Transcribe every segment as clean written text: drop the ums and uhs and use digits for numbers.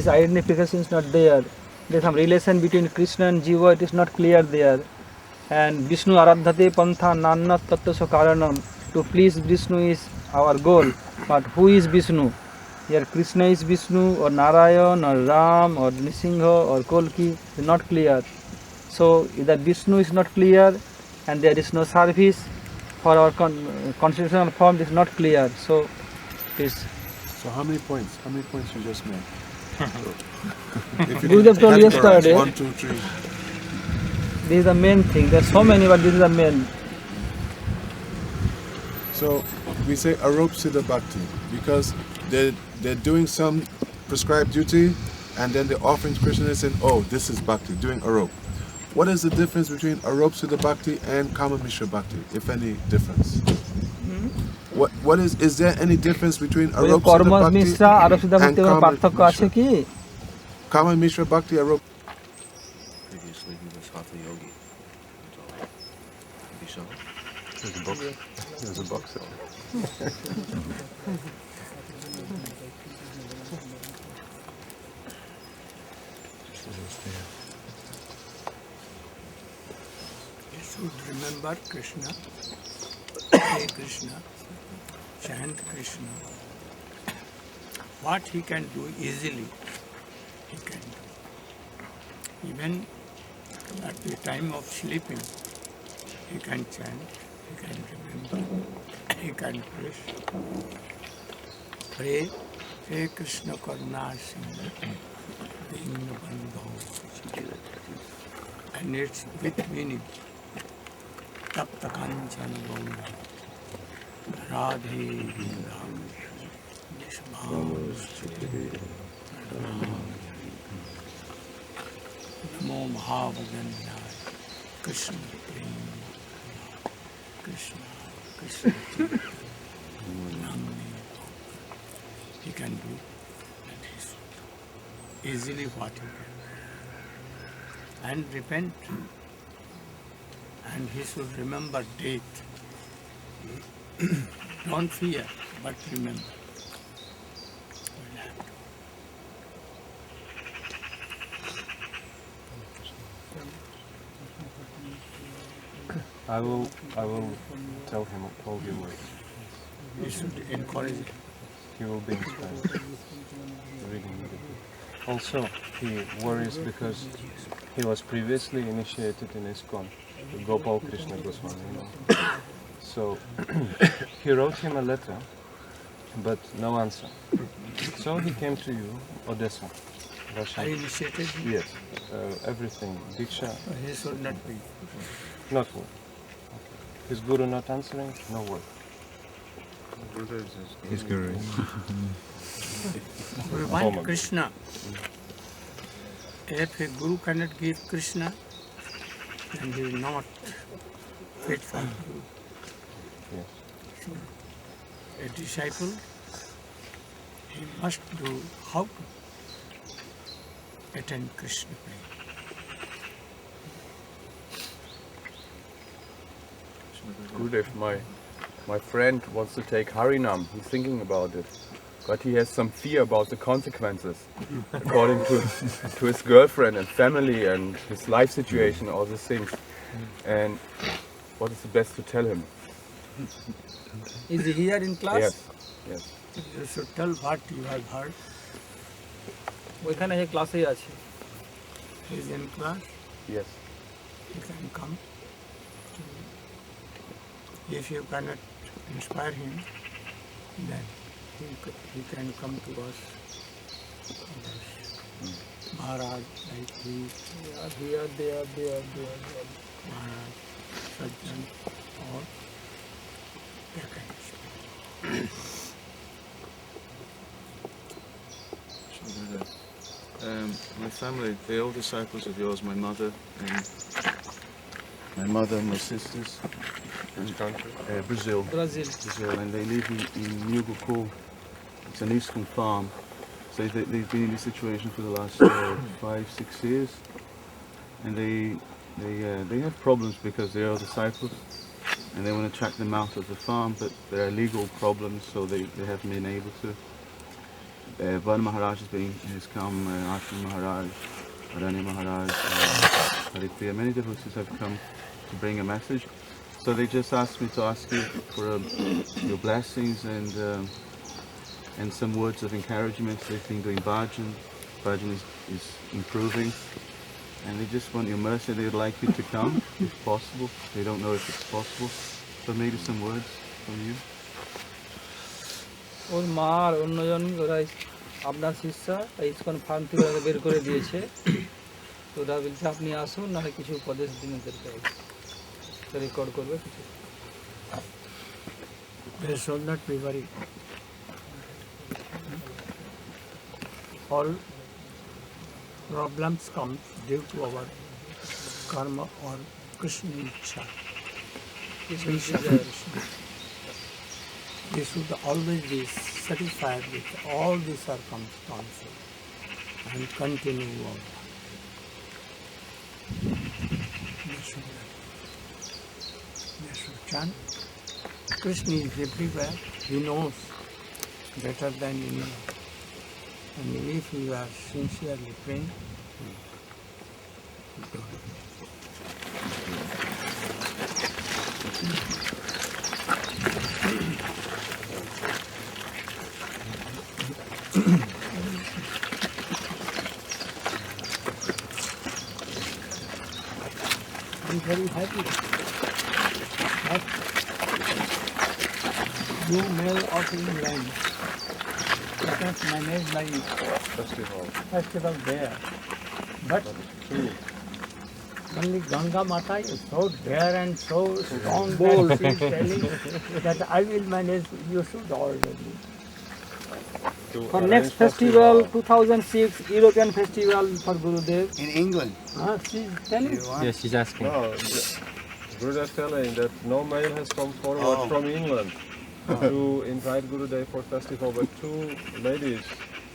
Identification is not there. There is some relation between Krishna and Jiva, it is not clear there. And Vishnu aradhate pantha nannat tattasya karanam. To please Vishnu is our goal. But who is Vishnu? Here Krishna is Vishnu or Narayan or Ram or Nisingha or Kolki is not clear. So either Vishnu is not clear and there is no service for our constitutional form is not clear. So please. So how many points? How many points you just made? If you have told yesterday. 1, 2, 3. This is the main thing. There are so many, but this is the main. So we say Arop Siddha Bhakti because they're doing some prescribed duty and then they're offering to Krishna and saying, oh, this is Bhakti, doing Arop. What is the difference between Arop Siddha Bhakti and Kama Mishra Bhakti, if any difference? What is there any difference between Arop Siddha Bhakti and Kama Mishra Bhakti, Arop? Previously he was Hatha Yogi. There's a box. There's a box there. You should remember Krishna, pray Krishna, chant Krishna. What he can do easily, he can do. Even at the time of sleeping, he can chant, he can remember, he can pray, Hey Krishna Karna Singh, Deen Bandho. And it's with meaning. Tapta Kanchan Gaura Radhe Vrindavan Namo Mahavagandhaya Krishna Prema Krishna Krishna Namne. He can do that is easily what he can. And repent. And he should remember death. Don't fear, but remember. I will tell him all your words. You should encourage him. He will be inspired. Reading the book. Also, he worries because he was previously initiated in ISKCON, with Gopal Krishna Goswami. So he wrote him a letter, but no answer. So he came to you, Odessa, I Russia. initiated him. Yes, everything. Diksha, He should not be. not word. His guru not answering, no word. His guru. We want Krishna. If a guru cannot give Krishna, then he is not fit for guru. Yes. A disciple, he must do how to attain Krishna prema. Good if my friend wants to take Harinam, he's thinking about it. But he has some fear about the consequences, according to his girlfriend and family and his life situation, all these things. And what is the best to tell him? Is he here in class? Yes, yes. You should tell what you have heard. ওইখানে হে ক্লাসেই আছে। He is in class, Yes. he can come. If you cannot inspire him, then he can come to us. Maharaj, like he, They are. Maharaj, Sajjan, or that kind of stuff. My family, they're all disciples of yours, my mother and my sisters. Which country? Brazil. Brazil. And they live in Nyuguko. It's an eastern farm. So they've been in this situation for the last 5-6 years. And they have problems because they are disciples and they want to track them out of the farm, but there are legal problems, so they haven't been able to. Van Maharaj has come, Ashram Maharaj, Aranya Maharaj, Haripriya. Many devotees have come to bring a message. So they just asked me to ask you for your blessings and some words of encouragement. They've been doing bhajan. Bhajan is improving. And they just want your mercy. They would like you to come, if possible. They don't know if it's possible. So maybe some words from you. ওর মা আর অন্যজন ওরা আপনার শিষ্যা ISKCON farm থেকে ওরা বের করে দিয়েছে। তো ওরা বলছে আপনি আসুন, না হয় কিছু উপদেশ দিন ওদেরকে, রেকর্ড করবে কিছু। They should not be worried. All problems come due to our karma or Krishna Ichha. We should always be satisfied with all the circumstances and continue on. They should chant. Krishna is everywhere. He knows better than anyone. And if you are sincerely praying, do it. I'm very happy that you mail of England that managed my festival there. But Only Ganga Mata is so dare and so strong that she is telling that I will manage, you should already. For next festival, 2006 European festival for Gurudev. In England. She is telling. Yes, she's asking. No, Gurudev telling that no mail has come forward from England to invite Gurudev for festival, but two ladies,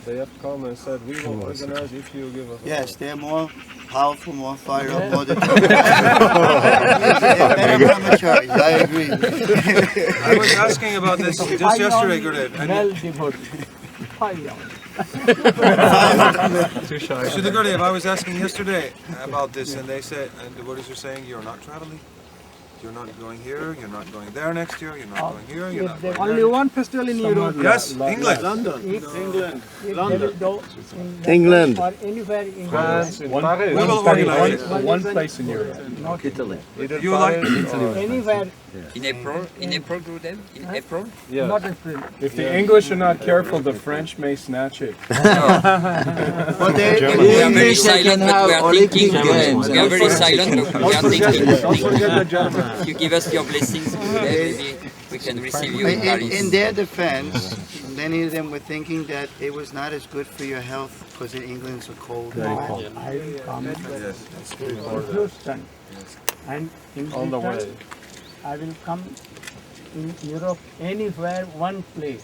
they have come and said, we will organize if you give us a Yes, call." they're more powerful, more fired up, more determined. They're better brahmacharis, I agree. I was asking about this just yesterday, Gurudev. Well devotee. Shuddha Gurudev, I was asking yesterday about this, and they said, and devotees are saying, you're not traveling. You're not going here, you're not going there next year, you're not going here, you're not going Only there. one festival in Europe. Yes, England. London. England. England. Or anywhere in France, in Paris. We will organize it. one place in Europe. Not Italy. Either You like Paris or- anywhere. In April, Gurudev? In April? Yes. Not April. If the English are not careful, the French may snatch it. But they, in We are very English they can silent, but have we are Olympic thinking. Games. We are very silent, but we are thinking. the German. If you give us your blessings, Gurudev, maybe we can receive you in In Paris. their defense, many of them were thinking that it was not as good for your health because in England it's so cold. I will come to Houston. And in On the return, way. I will come in Europe, anywhere, one place.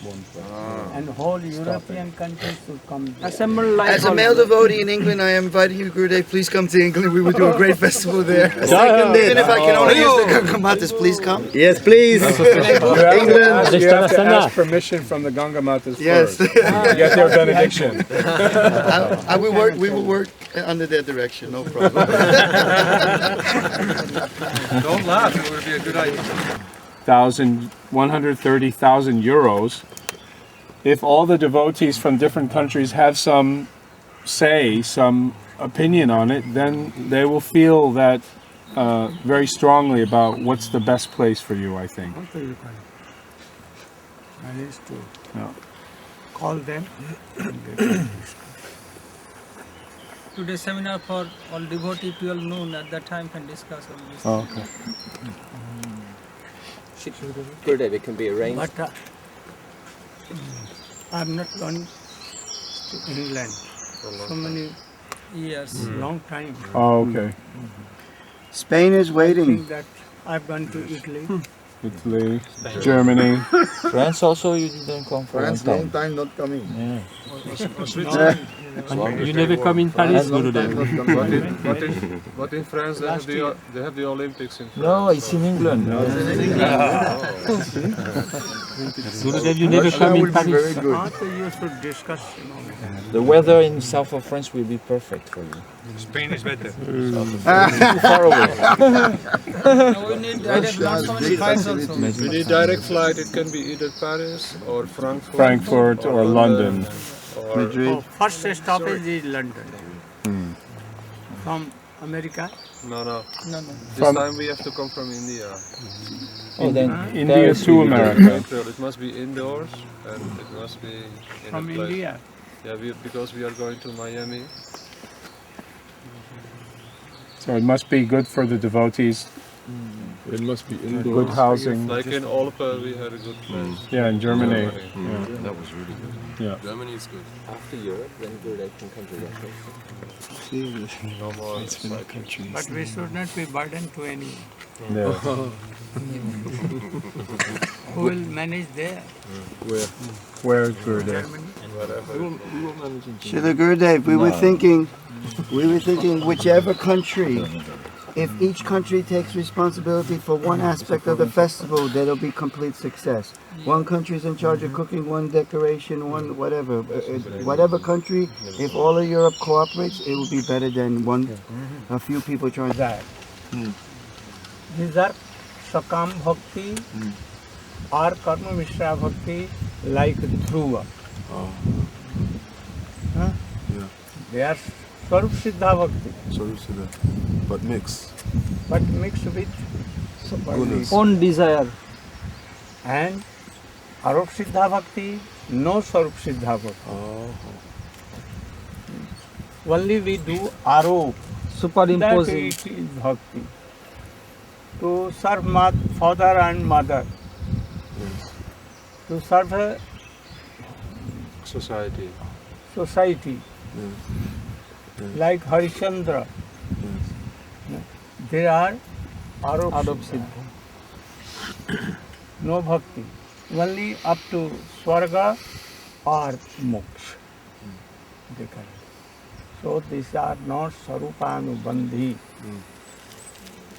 And whole European countries should come there. Assemble like As a male devotee in England, I am inviting you, Gurudev. Please come to England. We will do a great festival there. Even if I can only use the Ganga Matas, please come. Yes, please. England, you have to ask permission from the Ganga Matas Yes. first. To get their benediction. I will work. We will work under their direction. No problem. Don't laugh, it would be a good idea. 130,000 euros. If all the devotees from different countries have some say, some opinion on it, then they will feel that very strongly about what's the best place for you, I think. Manage to Yeah. call them. Today's seminar for all devotee 12 noon at that time can discuss on this. Oh, okay. Gurudev, it can be arranged. But I'm not going to England. So many Years. long time. Oh, okay. Spain is I waiting. think that I've gone to Italy. Italy, Germany. France also, you didn't come from France, long time not coming. You never come in Paris, Gurudev. But in France they have the Olympics in France. No, it's in England. Gurudev, you never come in Paris. After you should discuss. The weather in south of France will be perfect for you. Spain is better. Too far away. We need direct, not so many flights also. We need direct flight. It can be either Paris or Frankfurt. Frankfurt or London. Or Oh, first stoppage is London. From America. no. No. This time we have to come from India. Oh, then India to America. So it must be indoors and it must be in From a place. India. Yeah, because we are going to Miami. So it must be good for the devotees. It must be Good indoors. housing. Like in Olpe, we had a good place. Yeah, in Germany. That was really good. Yeah. Germany is good. after Europe, then Gurudev can come to Russia. No more. But we should not be burdened to anyone. Yeah. Who will manage there? Where's Gurudev? Srila Gurudev, we were thinking whichever country, if each country takes responsibility for one aspect of the festival, that'll be complete success. One country is in charge of cooking, one decoration, one whatever. Whatever country, if all of Europe cooperates, it will be better than a few people trying that. These are Sakam Bhakti or Karma Mishra Bhakti like Dhruva. Huh? Yeah. They are Swarup Siddha Bhakti, Sorry, Siddha. But mix. but mixed with Goodness. Own desire. and Arup Siddha Bhakti, no Swarup Siddha Bhakti. Only we do Arup. Superimposing. That it is bhakti. To serve father and mother, to serve a Society. society, like Harishchandra, they are Arop Siddha. No bhakti, only up to Swarga or Moksha. They can. So these are not Sarupānubandhi.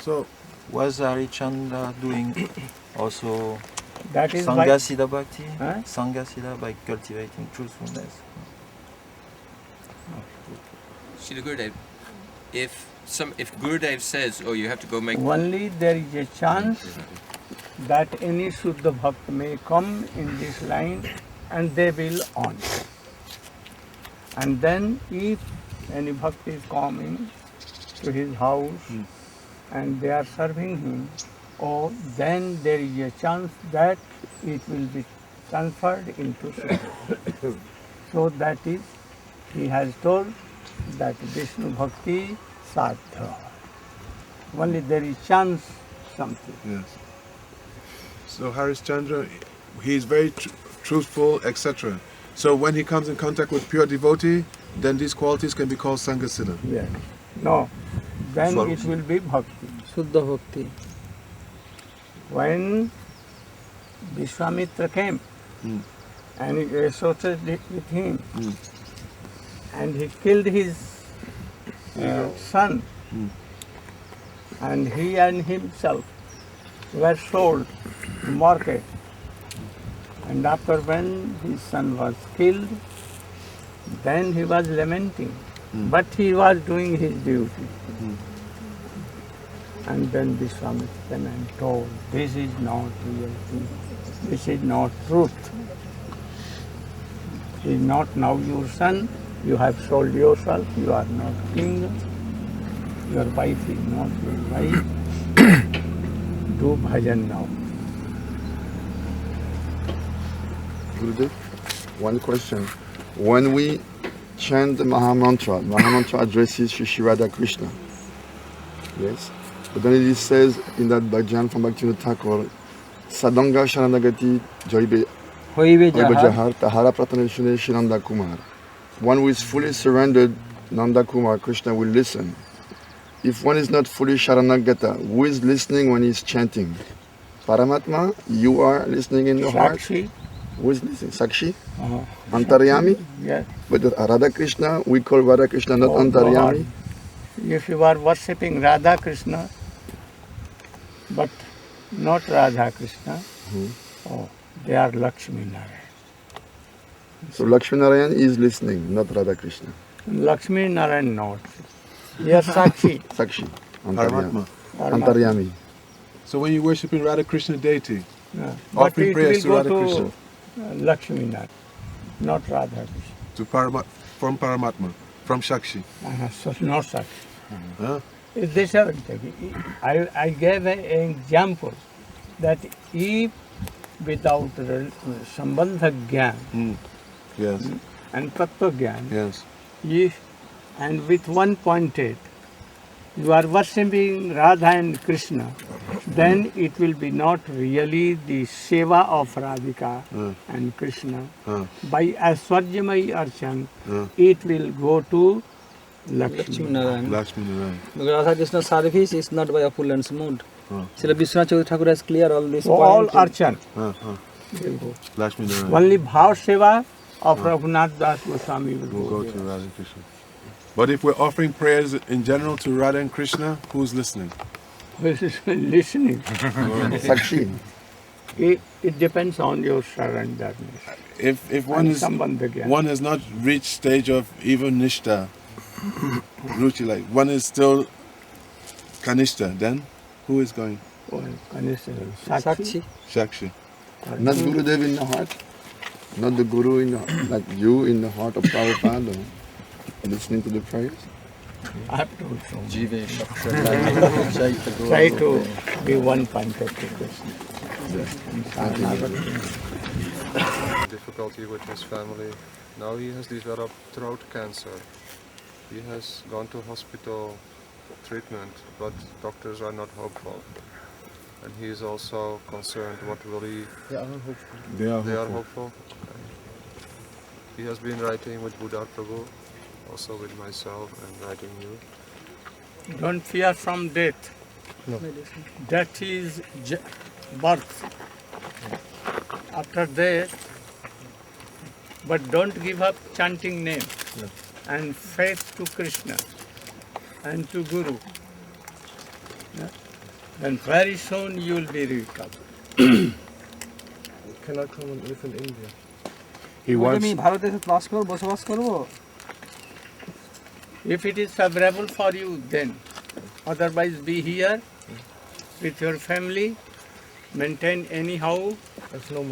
So, Was Harichandra doing also That is Sangha why Siddha Bhakti? Huh? Sangha Siddha by cultivating truthfulness. Srila Gurudev, if Gurudev says, oh, you have to go make only there is a chance that any Shuddha Bhakt may come in this line and they will on. And then if any Bhakt is coming to his house and they are serving him, oh, then there is a chance that it will be transferred into Shuddha. So that is, he has told that Vishnu Bhakti Sadhya. Only there is chance something. yes. So Harishchandra, he is very truthful, etc. So when he comes in contact with pure devotee, then these qualities can be called Sangha-siddha. Yes. No. Then it will be Bhakti. Shuddha Bhakti. When Vishwamitra came and he associated with him and he killed his son and he and himself were sold to market. And after when his son was killed, then he was lamenting. But he was doing his duty. And then Vishwamitra came and told, this is not real thing. This is not truth. He is not now your son. You have sold yourself. You are not king. Your wife is not your wife. Do bhajan now. Gurudev, one question. When we chant the Mahamantra addresses Shri Radha Krishna. Yes? But then it says in that bhajan from Bhaktivinoda Thakur, Sadanga Sharanagati Joibe Hoibe Jahar. Jahar Tahara Prataneshune Shiranda Kumar. One who is fully surrendered, Nanda Kumar, Krishna will listen. If one is not fully Sharanagata, who is listening when he's chanting? Paramatma, you are listening in your heart? Sakshi. Who is listening? Sakshi? Antaryami? Yes. But Radha Krishna, we call Radha Krishna not Oh, Antaryami. If you are worshipping Radha Krishna, but not Radha Krishna, oh, they are Lakshmi Narayan. So Lakshmi Narayan is listening, not Radha Krishna. Lakshmi Narayan not. Yes, Sakshi. Sakshi. Paramatma. Antaryami. So when you're worshipping Radha Krishna deity, Yeah. But offering it prayers to will Radha go Krishna, to Lakshmi Narayan, not Radha Krishna. to from Paramatma, from Shakshi. So not Sakshi. Huh? This I gave an example that if without Sambandha Gyan Yes, and Tattva Gyan, yes. if and with 1.8 you are worshipping Radha and Krishna, then it will be not really the seva of Radhika and Krishna. By Aswarjamai Archan, it will go to Lakshmi Lakshmi. Narayan. Lakshmi Narayan. Because Radha Krishna service is not by opulence mood. Srila Vishwanath Chaudhary Thakur has clear all this So all point. Archan Huh. will go. Lakshmi Narayan. Only Bhav Seva of Raghunath Das Goswami will We'll go go to there. Radha Krishna. But if we're offering prayers in general to Radha and Krishna, who's listening? This is listening. Sakshi. It depends on your surrenderness. If one And is Sambandha Gyan. one has not reached stage of even Nishta, Ruchi, like one is still Kanishta, then who is going? Oh, Kanishta, Sakshi. Shakshi. Not Gurudev in the heart. Not the Guru in the heart. Like you in the heart of Prabhupada. Listening to the prayers. I have to try to be one point of the question. Difficulty with his family. Now he has developed throat cancer. He has gone to hospital treatment, but doctors are not hopeful. And he is also concerned what will he... They are hopeful. They are hopeful. He has been writing with Buddha Prabhu, also with myself, and writing you. Don't fear from death. No. Death is birth. After death, but don't give up chanting name and faith to Krishna and to Guru. Then very soon you will be recovered. Can I come and live in India? He wants. If it is favorable for you, then. Otherwise, be here with your family, maintain anyhow,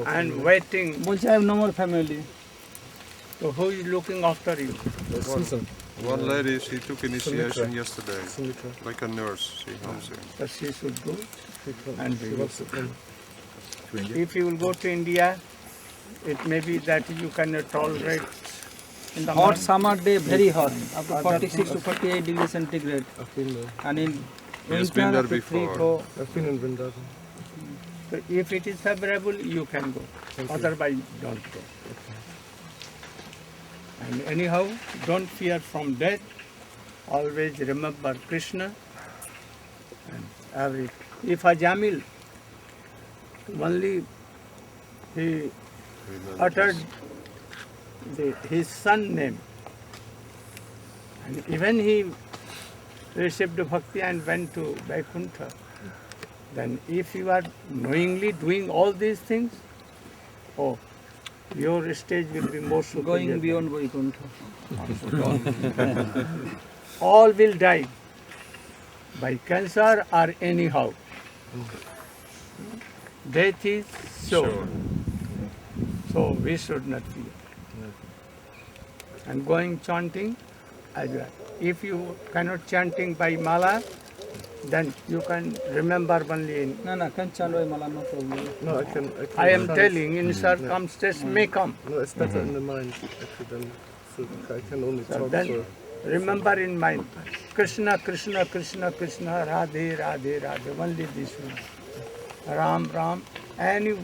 and waiting. I have no more family. So who is looking after you? One lady, she took initiation yesterday, like a nurse. She helps her. So she should go. And if you will go to India, it may be that you cannot tolerate In the hot summer day, very hot, up to 46 to 48 degrees centigrade. And in winter, been there up to 3, before. 4. I've been in Vrindavan. So if it is favorable, you can go. Otherwise, don't go. And anyhow, don't fear from death. Always remember Krishna. And if a Jamil, only he uttered his son name, and even he received bhakti and went to Vaikuntha. Then if you are knowingly doing all these things, oh, your stage will be more superior. Going beyond Vaikuntha. All will die by cancer or anyhow. Death is sure. So we should not fear. And going chanting as well. If you cannot chanting by mala, then you can remember only in. No, can't chant by mala, no problem. No, I can I am telling, in circumstances may come. No, it's better in the mind, actually, than so I can only So talk then for... remember in mind, Krishna, Krishna, Krishna, Krishna, Radhe, Radhe, Radhe, only this one. Ram, Ram, any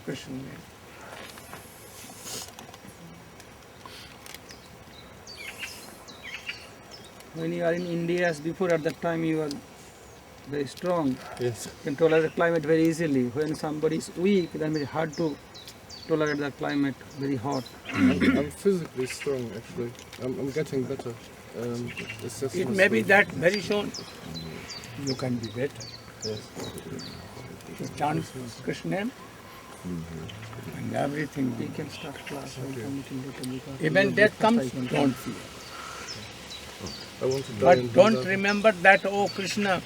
Krishna name. When you are in India, as before, at that time you are very strong. Yes. You can tolerate the climate very easily. When somebody is weak, then it's hard to tolerate the climate, very hot. I'm physically strong, actually. I'm getting better. It's just It my may be strength. that very soon you can be better. Yes. To chant Krishna name and everything. We can start class. We can meet in later because Even we death have comes, breakfast. don't fear. I want to die But in don't Vrindavan. remember that, oh Krishna,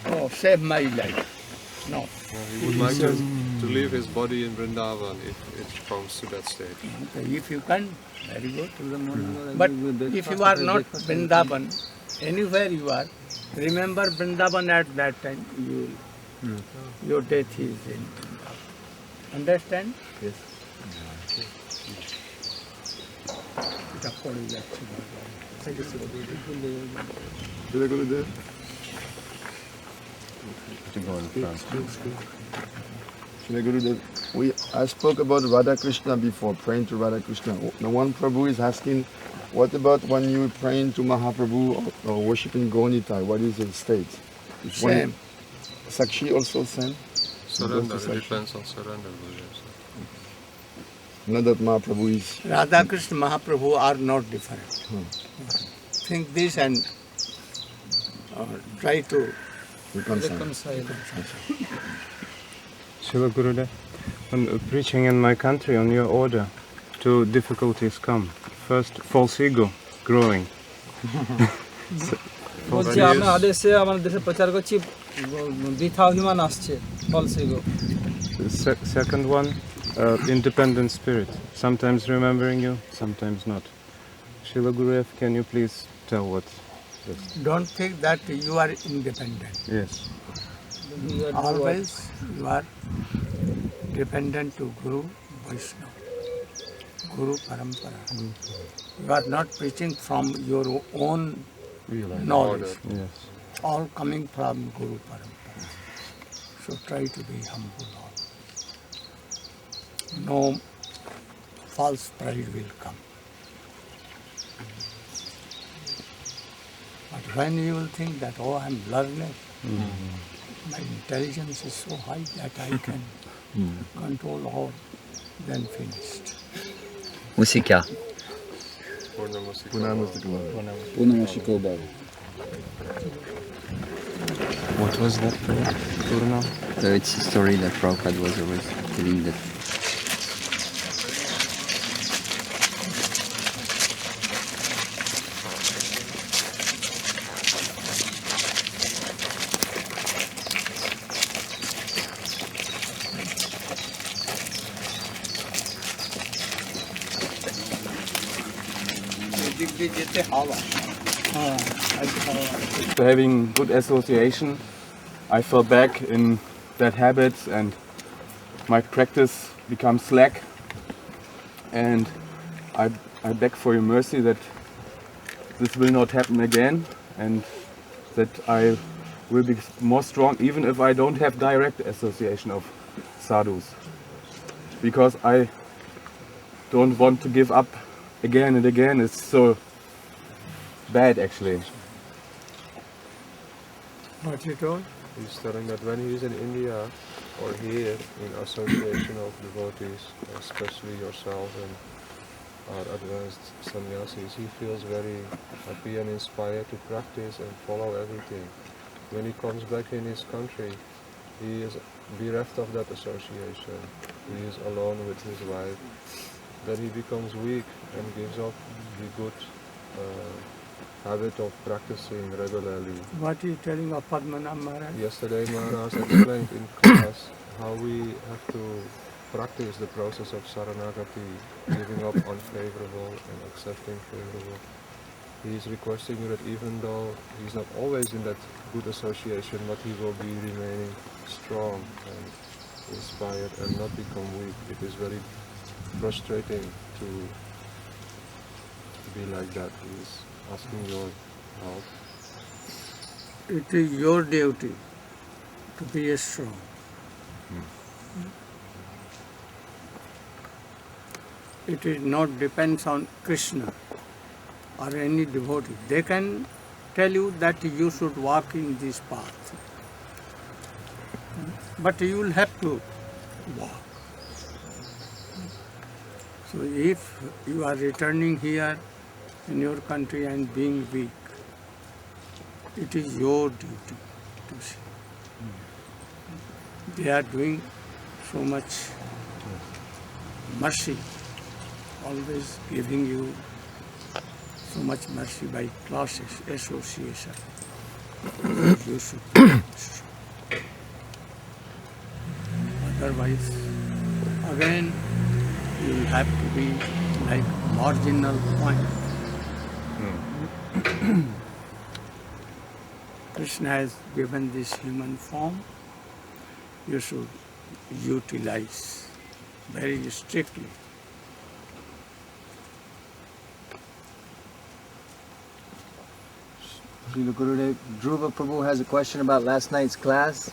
oh, save my life. No. He would like to leave his body in Vrindavan if it comes to that state. Okay, if you can, very good. In the morning, But we will if you breakfast, are after not breakfast, Vrindavan, anywhere you are, remember Vrindavan at that time, your death is in Vrindavan. Understand? Yes. Shila Gurudev? Shila Gurudev, I spoke about Radha Krishna before, praying to Radha Krishna. The one Prabhu is asking, what about when you praying to Mahaprabhu or worshipping Gaunitai? What is the state? If one- Same. Sakshi also same? Surrender, Goes to it Sakshi. depends on surrender. Not that Mahaprabhu is... Radha Krishna Mahaprabhu are not different. Think this and try to reconcile. Srila Gurudev, when preaching in my country on your order, two difficulties come. First, false ego growing. বলছি আমরা আদেশে আমাদের দেশে প্রচার করছি বৃথা অভিমান আসছে false ego Second one, independent spirit. Sometimes remembering you, sometimes not. Srila Gurudev, can you please tell what this? don't think that you are independent. Yes. Always you are dependent to Guru Vaishnava, Guru Parampara. You are not preaching from your own knowledge, Yes. all coming from Guru Parampara. So try to be humble always. No false pride will come. But when you will think that, oh, I'm learned, my intelligence is so high that I can control all, then finished. Musika. What was that prayer? Purna? It's a story that Prabhupada was always telling that. After having good association, I fell back in bad habits and my practice becomes slack. And I beg for your mercy that this will not happen again and that I will be more strong even if I don't have direct association of sadhus. Because I don't want to give up again and again. It's so bad actually. What you told? He's telling that when he is in India or here in association of devotees, especially yourself and our advanced sannyasis, he feels very happy and inspired to practice and follow everything. When he comes back in his country, he is bereft of that association. He is alone with his wife. Then he becomes weak and gives up the good habit of practicing regularly. What are you telling of Padmanabh Maharaj? Yesterday Maharaj explained in class how we have to practice the process of Saranagati, giving up unfavorable and accepting favorable. He is requesting you that even though he's not always in that good association, but he will be remaining strong and inspired and not become weak. It is very frustrating to be like that. He is asking your help. It is your duty to be strong. It is not depends on Krishna or any devotee. They can tell you that you should walk in this path. But you will have to walk. So if you are returning here in your country and being weak, it is your duty to see. They are doing so much mercy, always giving you so much mercy by classes, association. You should be strong. Otherwise, again, you will have to be like marginal point. Krishna has given this human form. You should utilize very strictly. Srila Gurudev, Dhruva Prabhu has a question about last night's class.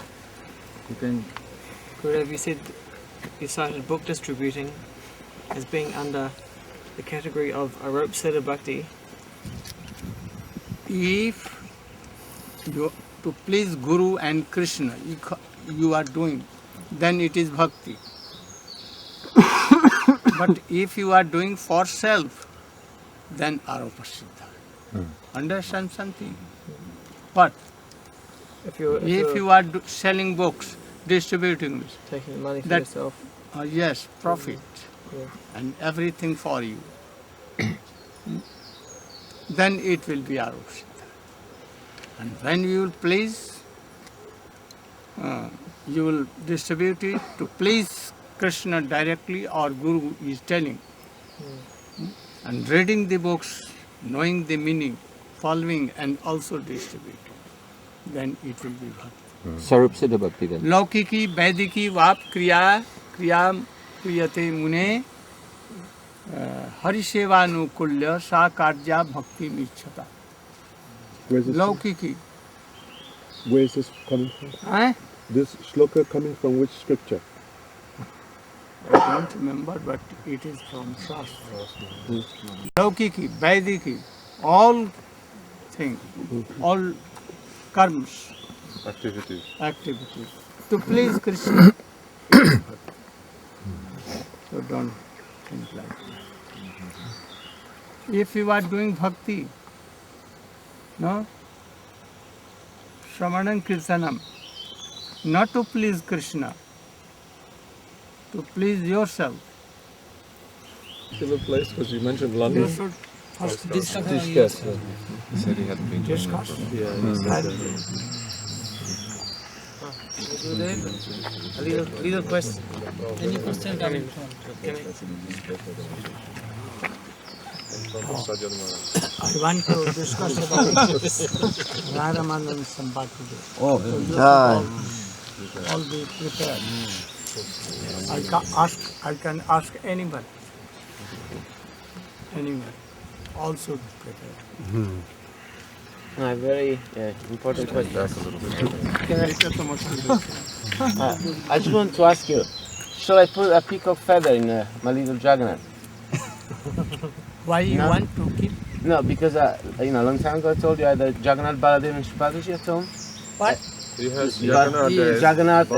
You can. Gurudev, you said you cited book distributing as being under the category of Aropsiddha Bhakti. If you to please Guru and Krishna you are doing, then it is bhakti. But if you are doing for self, then Aropasiddha. Understand something? But if you are selling books, distributing, taking the money for that, yourself. Yes, profit. Yeah. And everything for you. Then it will be Aropasiddha. And when you will please, you will distribute it to please Krishna directly, or Guru is telling. And reading the books, knowing the meaning, following and also distributing, then it will be bhakti. Sarupsiddha Bhakti then. Laukiki, Vaidiki, Vap, Kriya, Kriyate Mune, Hariseva Nukulya, Sa Karja Bhakti Michhata. Where's this Laukiki. Where is this coming from? Eh? This shloka coming from which scripture? I don't remember, but it is from Shastra. Laukiki, Vaidiki, all things, all karmas, Activities. activities, to please Krishna. So don't think like that. If you are doing bhakti, no, Shravanam Kirtanam, not to please Krishna, to please yourself. Particular place, because you mentioned London. You should first discuss. Discuss. He said he hadn't been to Discuss. Yeah, he said that. A little question. Any question coming from? I want to discuss about Ramanand Sambhag today. Oh, so you yeah. should all be prepared. I can ask anyone. Anyone. All should be prepared. A very important question. That's a little bit. I just want to ask you, shall I put a peacock feather in my little Jagannath? Why you want to keep? No, because a long time ago I told you I had the Jagannath, Baladev and Subhadra at home. What? He has Jagannath,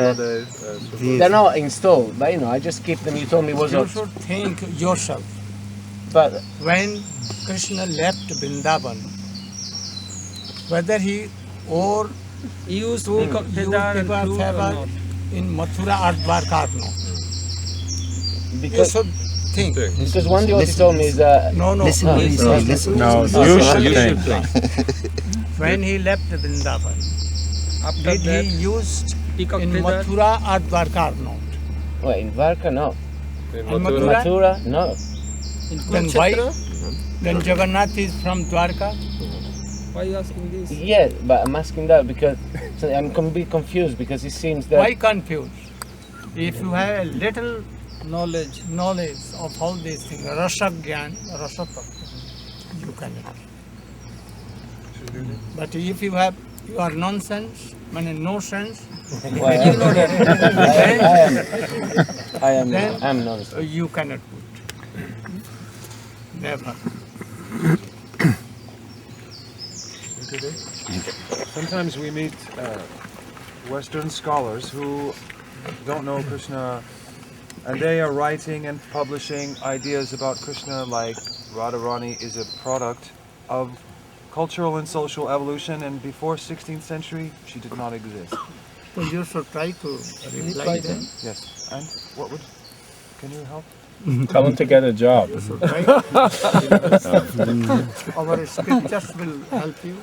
they're not installed, but I just keep them. You told me it was You should think yourself. But when Krishna left Vrindavan, whether he or used to peacock feather and flute or not? in Mathura or Dwarka or not. Because you should think. Because one devotee told me is no. Listen, listen. No, you should think. When he left Vrindavan, After did that, he used peacock in feather. Mathura or Dwarka or not? Well, in Dwarka, no. In Mathura, no. Then why? Then Jagannath is from Dwarka. Why are you asking this? Yeah, but I'm asking that because I'm a bit confused because it seems that. Why confused? If you have a little Knowledge. of all these things, Rasagyan, you can. But if you are nonsense, no sense, Well, you know that. I am then nonsense. you cannot put. Never. Sometimes we meet Western scholars who don't know Krishna, and they are writing and publishing ideas about Krishna like Radharani is a product of cultural and social evolution, and before 16th century she did not exist. So you should try to reply them. Yes, and what would, can you help? Tell them to get a job. You should try. Our scriptures will help you.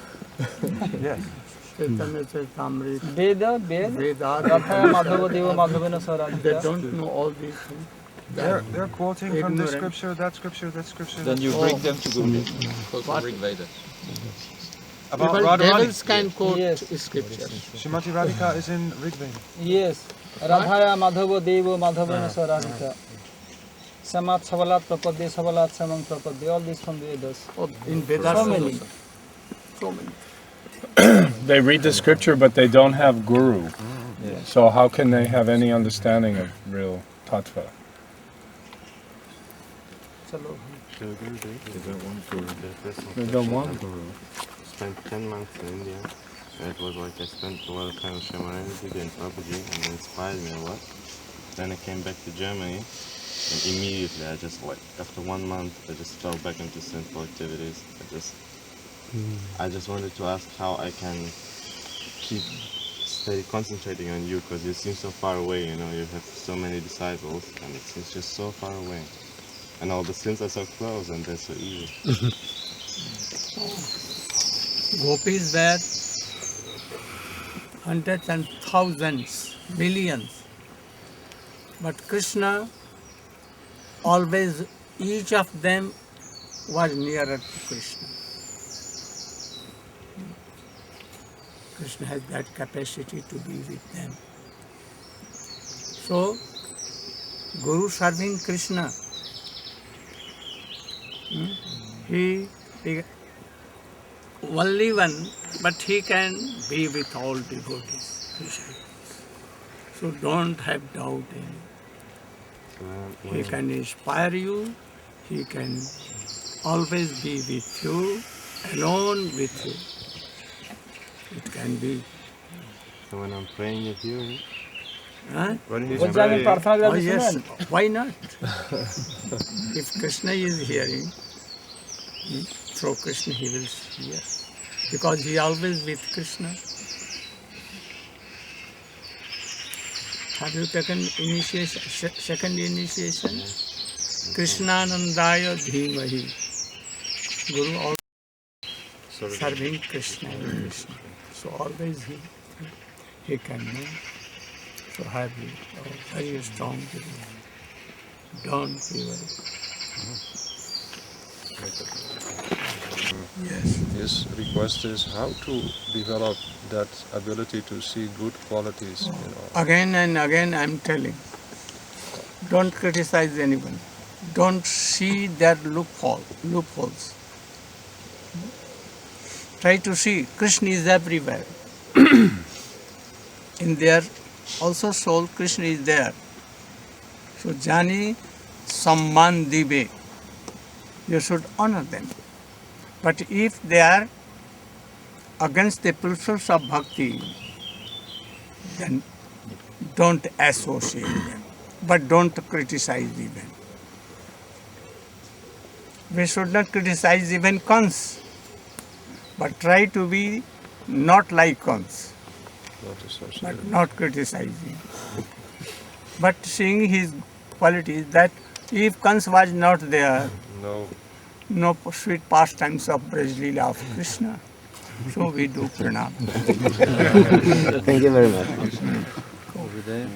Yes. Chaitanya Charitamrita, Veda, Radha, Madhava, Deva, Madhavena, they Sarajita. don't know all these things. They're quoting from this Ignorant. scripture, that scripture, that scripture. Then you bring them to Guru. Quote Rig Veda. About Even Radharani. devils can quote Yes. scriptures. Shrimati Radhika is in Rig Veda. Yes. Radhaya, Madhava, Deva, Madhavena, Sarajita. Samat, Savalat, Prapadde, Savalat, Samang, Prapadde. All these from the Vedas. In Vedas, So many. So many. They read the scripture, but they don't have guru. So how can they have any understanding of real tattva? Chalo. They don't want guru. Spent 10 months in India. And it was like I spent a lot of time with Shamaranidhi and Prabhuji, and it inspired me a lot. Then I came back to Germany, and immediately after 1 month, I just fell back into sinful activities. I just wanted to ask how I can keep steady concentrating on you, because you seem so far away, you have so many disciples, and it seems just so far away. And all the sins are so close, and they're so easy. Gopis were hundreds and thousands, millions. But Krishna, always, each of them was nearer to Krishna. Krishna has that capacity to be with them. So, Guru serving Krishna, only one, but he can be with all devotees, disciples. So don't have doubt in him. He can inspire you, he can always be with you, alone with you. It can be. So when I'm praying with you, Huh? when he's What time praying, Oh yes, why not? If Krishna is hearing, through Krishna he will hear. Because he always with Krishna. Have you taken initiation, second initiation? Krishnanandaya Dhimahi. Guru always serving Krishna and Krishna. So always he can know. So have you very strong belief. Don't be worried. Yes. His request is how to develop that ability to see good qualities in all. Again and again I am telling, don't criticize anyone. Don't see their loopholes. Try to see Krishna is everywhere. In their also soul, Krishna is there. So Jani Samman Dibe. You should honor them. But if they are against the principles of bhakti, then don't associate them. But don't criticize even. We should not criticize even cons, but try to be not like cons, but not criticizing. But seeing his qualities, that if Kans was not there, no sweet pastimes of Brajlila of Krishna. So we do pranam. Thank you very much. Over there,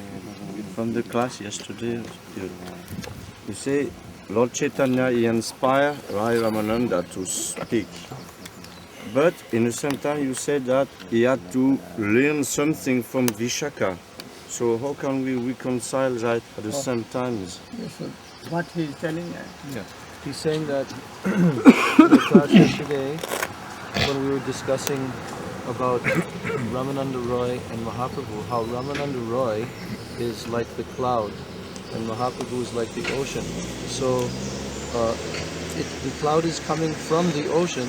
from the class yesterday, you say Lord Chaitanya he inspired Rai Ramananda to speak. But in the same time you said that he had to learn something from Vishaka. So how can we reconcile that at the same time? What he is telling us. Yeah. He's saying that in the class yesterday, when we were discussing about Ramananda Roy and Mahaprabhu, how Ramananda Roy is like the cloud and Mahaprabhu is like the ocean. So the cloud is coming from the ocean,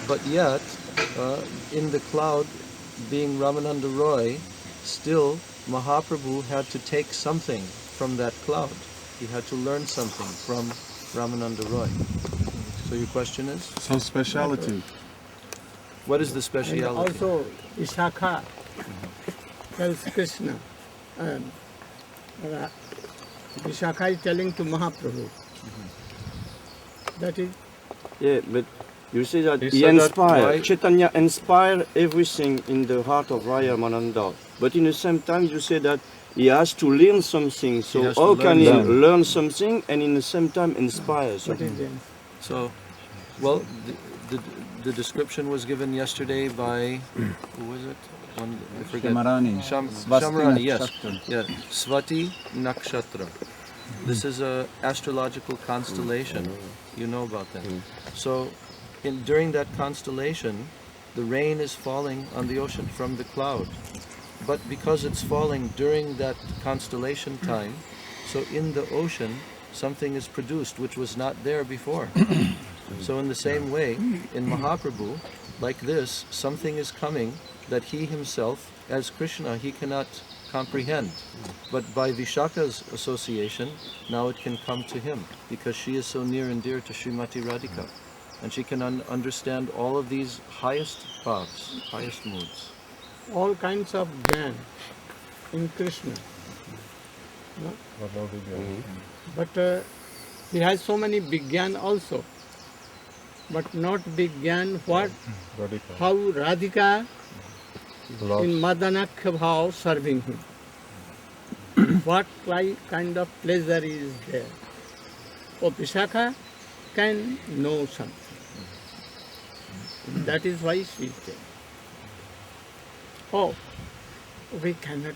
but yet in the cloud being Ramananda Roy, still Mahaprabhu had to take something from that cloud. He had to learn something from Ramananda Roy. So your question is? Some speciality. What is the speciality? And also Ishakha tells Krishna. Ishakha is telling to Mahaprabhu. That is. Yeah, but you say that He he said that inspired, why- Chaitanya inspired everything in the heart of Raya Ramananda. But in the same time you say that he has to learn something. So has to how can learn he something. learn something and in the same time inspire something? So, well, the description was given yesterday by, who was it? I forget. Shamarani. Shamarani, yes. Nakshatra. Yeah. Swati Nakshatra. This is a astrological constellation. You know about that. So, during that constellation, the rain is falling on the ocean from the cloud. But because it's falling during that constellation time, so in the ocean, something is produced which was not there before. So in the same way, in Mahaprabhu, like this, something is coming that he himself, as Krishna, he cannot comprehend. But by Vishaka's association, now it can come to him, because she is so near and dear to Srimati Radhika. And she can understand all of these highest paths, highest moods. All kinds of jnana in Krishna. No? But he has so many Vigyan also. But not Vigyan what? How Radhika in Madanakhya Bhav serving him. What kind of pleasure is there? So Vishakha can know something. That is why she is there. Oh, we cannot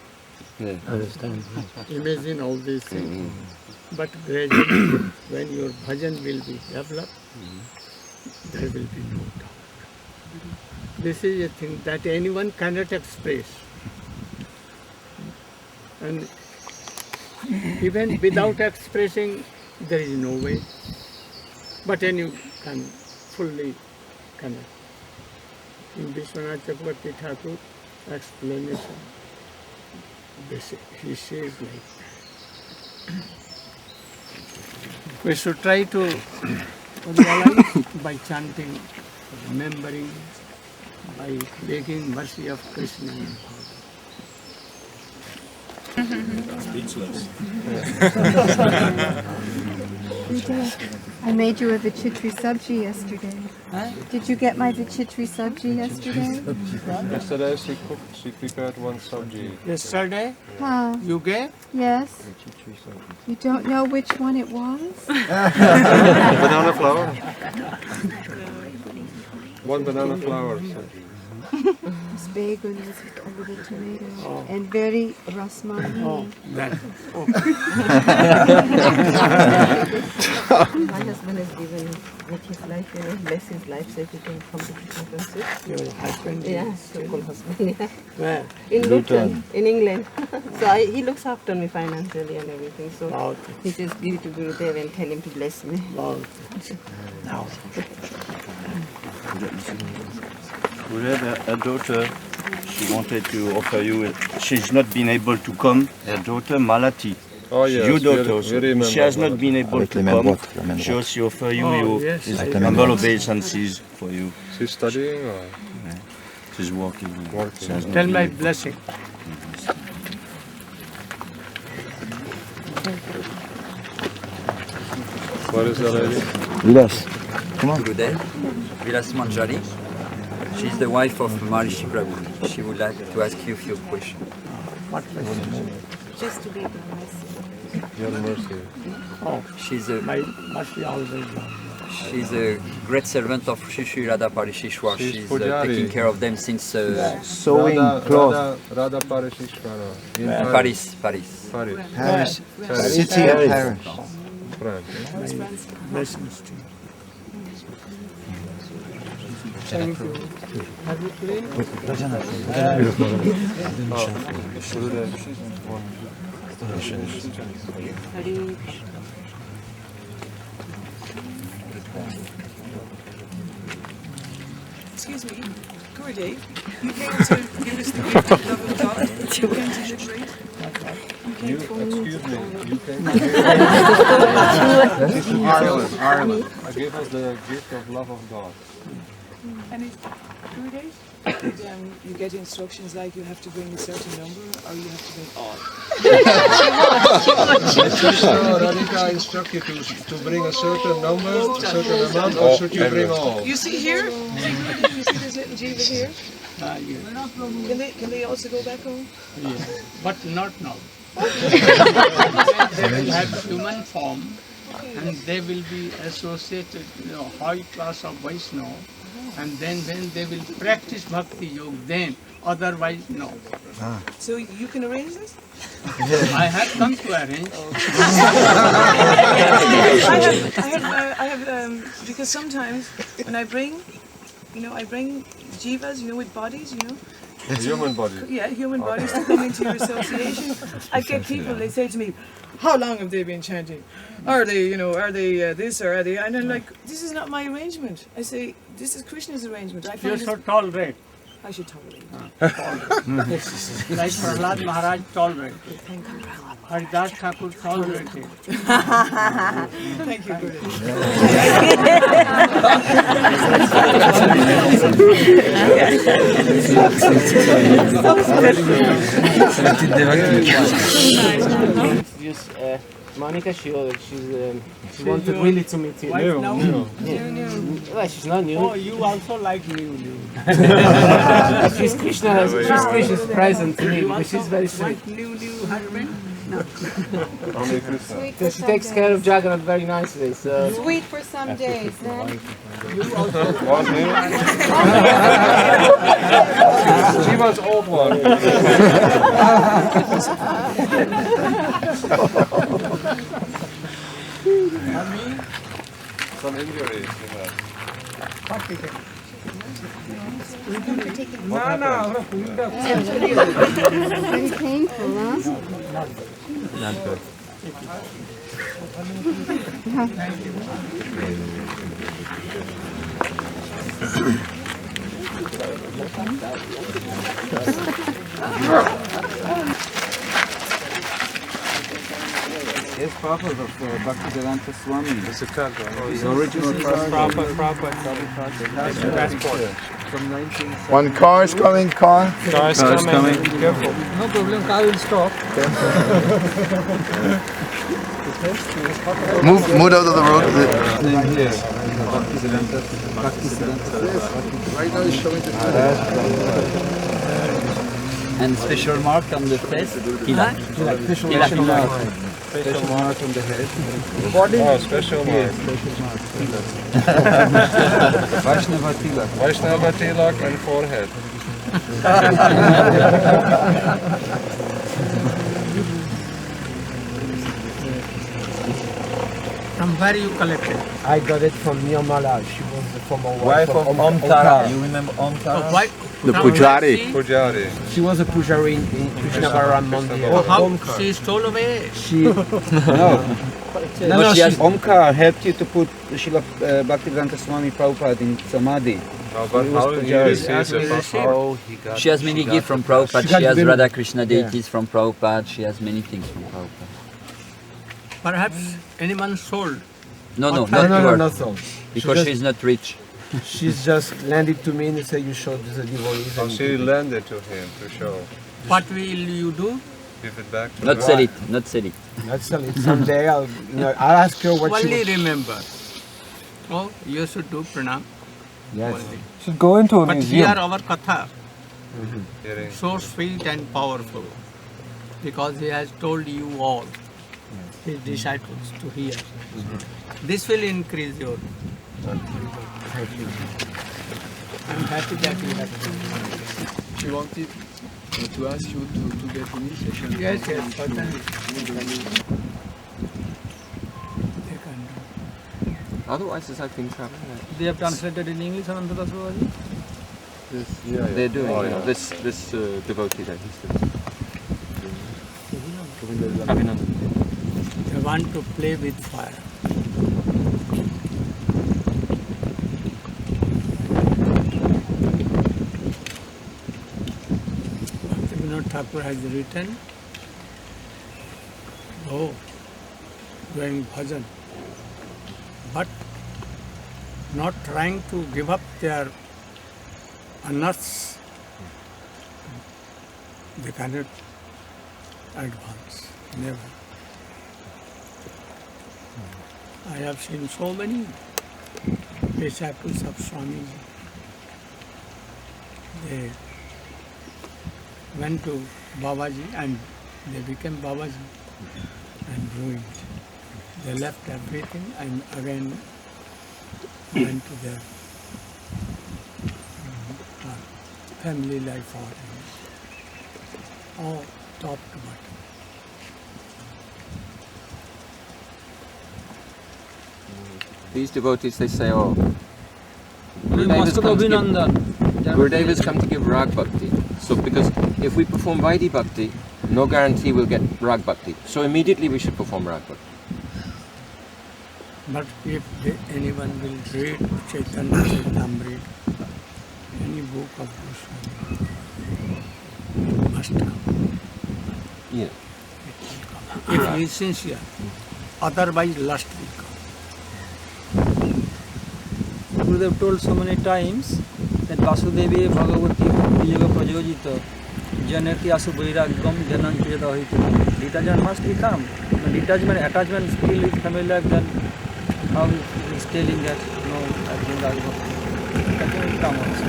understand. Imagine all these things. But gradually, when your bhajan will be developed, there will be no doubt. This is a thing that anyone cannot express. And even without expressing, there is no way. But anyone can fully connect. In Vishwanath Chakravarti Thakur explanation, he says like that. We should try to realize by chanting, remembering, by begging mercy of Krishna. Speechless. I made you a Vichitri sabji yesterday. Did you get my Vichitri sabji yesterday? Yesterday she prepared one sabji. Yesterday? Huh. You gave? Yes. You don't know which one it was? Banana flower. One banana flower sabji. It's bagels with a little tomato and very rasmani. Oh, that. My husband has given with his life, bless his life so he can come to Krishna concert. Your husband? Yeah, so-called husband, yeah. Where? In Luton, in England. So he looks after me financially and everything. So he says, give it to Gurudev and tell him to bless me. Gurudev, her daughter, she wanted to offer you, she's not been able to come, her daughter Malati. Oh yes, your daughter also. we She has not been able Avec to les mêmes come. bottes, la même She botte. also offer you yes, his avec la même humble botte. obeisances for you. She's studying or? She's working. She has not Tell been my able- blessing. What is that lady? Vilas, come on. Gurudev, Vilas Manjari. She's the wife of Maharishi Prabhu. She would like to ask you a few questions. What question? Just to be the mercy. Your mercy. Oh, She's a mercy always. she's a great servant of Shri Shri Radha Parishishwar. She's She's Pujari. taking care of them since Sewing clothes. Radha Parishishvara. In Paris. Paris. Paris. Paris. City of Paris. France. Blessings to you. Thank you. Have you prayed? Excuse me, Gurudev, you came to give us the gift of love of God. You came to liberate. You came for Excuse me, you came Ireland. Give us the gift of love of God. And it, Gurudev, you get instructions like you have to bring a certain number or you have to bring all. Radhika instruct you to bring a certain number, a certain amount, or should you bring all? You see here? See, Gurudev, you see this little jivas here? Can they also go back home? Yes, but not now. They will have human form and they will be associated, high class of Vaishnava, and then when they will practice Bhakti Yoga, then otherwise no. So you can arrange this? I have come to arrange. I have because sometimes when I bring jivas, with bodies, Human body. Yeah, human bodies to come into your association. I get people, they say to me, how long have they been chanting? Are they this or are they? And I'm like, this is not my arrangement. I say, this is Krishna's arrangement. I You find should tolerate. I should tolerate. Like Prahlad Maharaj tolerated. Haridas Thakur tolerated. Thank you, Guru. Just Monica, she wanted really to meet you. Wife now? No. Well, she's not new. Oh, you also like new. She's Krishna's present to me, but she's very sweet. Wife new husband? No. So she takes care of Jagannath very nicely. So Sweet for some days, then. You also She wants old one. Some injuries you have. Very painful, huh? Not good. Yes, Prabhupada of Bhaktivedanta Swami. The Chicago. The original Prabhupada. Passport. From 1970. One car is coming, car. Car is coming. Careful. No problem, car will stop. Move out of the road. Right now he's showing the And special mark on the face? Tilak. Special mark. Special mark on the head. Body? Oh, special mark. Vaishnava Tilak. Vaishnava Tilak and forehead. From where you collected? I got it from Nirmala. She was the former Wife of Om Tara. You remember Om Tara? The Pujari. She was a pujari in Krishnavaram Mandir. Oh, how she stole away? She No, Omkar helped you to put Srila Bhaktivedanta Swami Prabhupada in Samadhi. No, but how did you receive how he got? She has many gifts from Prabhupada. She has Radha Krishna deities from Prabhupada. She has many things from Prabhupada. Perhaps anyone sold? No, No, not sold. Because she's not rich. She's just lended to me and said you showed the devotees. Oh, she lended to him to show. What will you do? Give it back to Not her. sell it. Not sell it. Not sell it. Someday I'll ask her what she Only would. remember. Oh, you should do pranam. Yes. Only. Should go into a But museum. hear our katha. Hearing. So sweet and powerful. Because he has told you all, his disciples, to hear. This will increase your. I'm happy that you have done. She wanted to ask you to get initiation. Yes, certainly. Otherwise, it's like things happen. They have translated in English, Ananta Babaji? Yes, yeah. They're doing Oh, yeah. this devotee that he's doing. Abhinandan. They want to play with fire. Bhaktivinoda Thakur has written, doing bhajan, but not trying to give up their anarths. They cannot advance, never. I have seen so many disciples of Swami. They went to Babaji and they became Babaji and ruined. They left everything and again went to their family life all top to bottom. These devotees, they say, oh, Master Abhinandan. Gurudev has come to give rag bhakti. So because if we perform Vaidhi bhakti, no guarantee we'll get rag bhakti. So immediately we should perform rag bhakti. But if anyone will read Chaitanya Charitamrita, any book of Goswami, must come. Yeah. If he is sincere, otherwise lust will come. Gurudev told so many times that Vasudevi Bhagavati Yoga Prajojita Janati Asu Vairagam Janan Kriyata Hoiti. Detachment must become. When detachment, attachment still is familiar, then how he is telling that no, I think that will come also.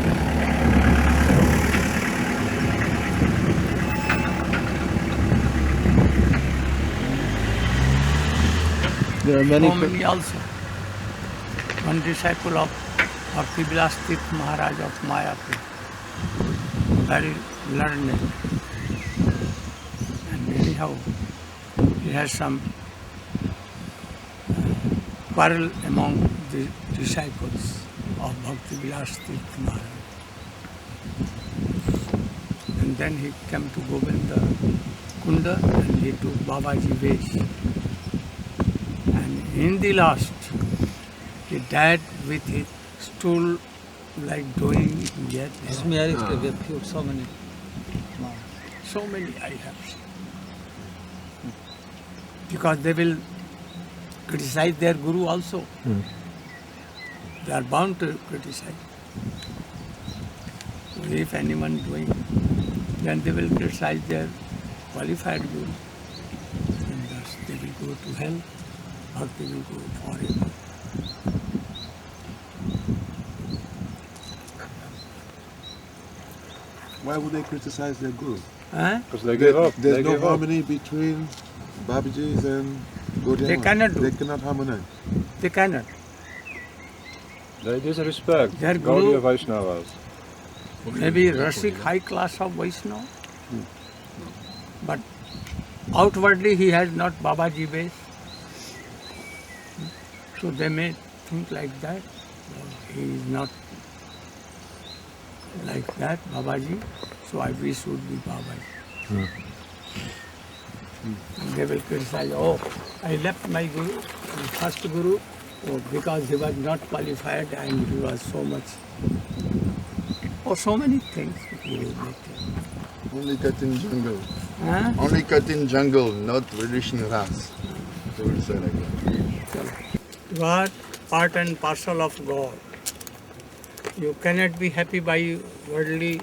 There are many. So many also. One disciple of Bhakti Vilas Tirth Maharaj of Mayapur, very learned. And anyhow, he has some quarrel among the disciples of Bhakti Vilas Tirth Maharaj. And then he came to Govinda Kunda and he took Babaji Vesh. And in the last, he died with his stool like doing yet. His marriage, we have few, so many. So many I have seen. Because they will criticize their guru also. They are bound to criticize. So if anyone doing, then they will criticize their qualified guru. And thus they will go to hell, or they will go forever. Why would they criticize their guru? Because they gave up. There's They no gave up. harmony between Babajis and Gaudiya. They cannot do. They cannot harmonize. They cannot. They disrespect Their guru- Gaudiya Vaishnavas. Maybe Rasik, high class of Vaishnava. But outwardly he has not Babaji base. So they may think like that. He is not like that, Babaji. So we should be Babaji. And they will criticize, oh, I left my guru, my first guru, because he was not qualified and he was so much. Oh, so many things. Only cut in jungle. Huh? Only cut in jungle, not traditional ras. They will say like that. You are part and parcel of God. You cannot be happy by worldly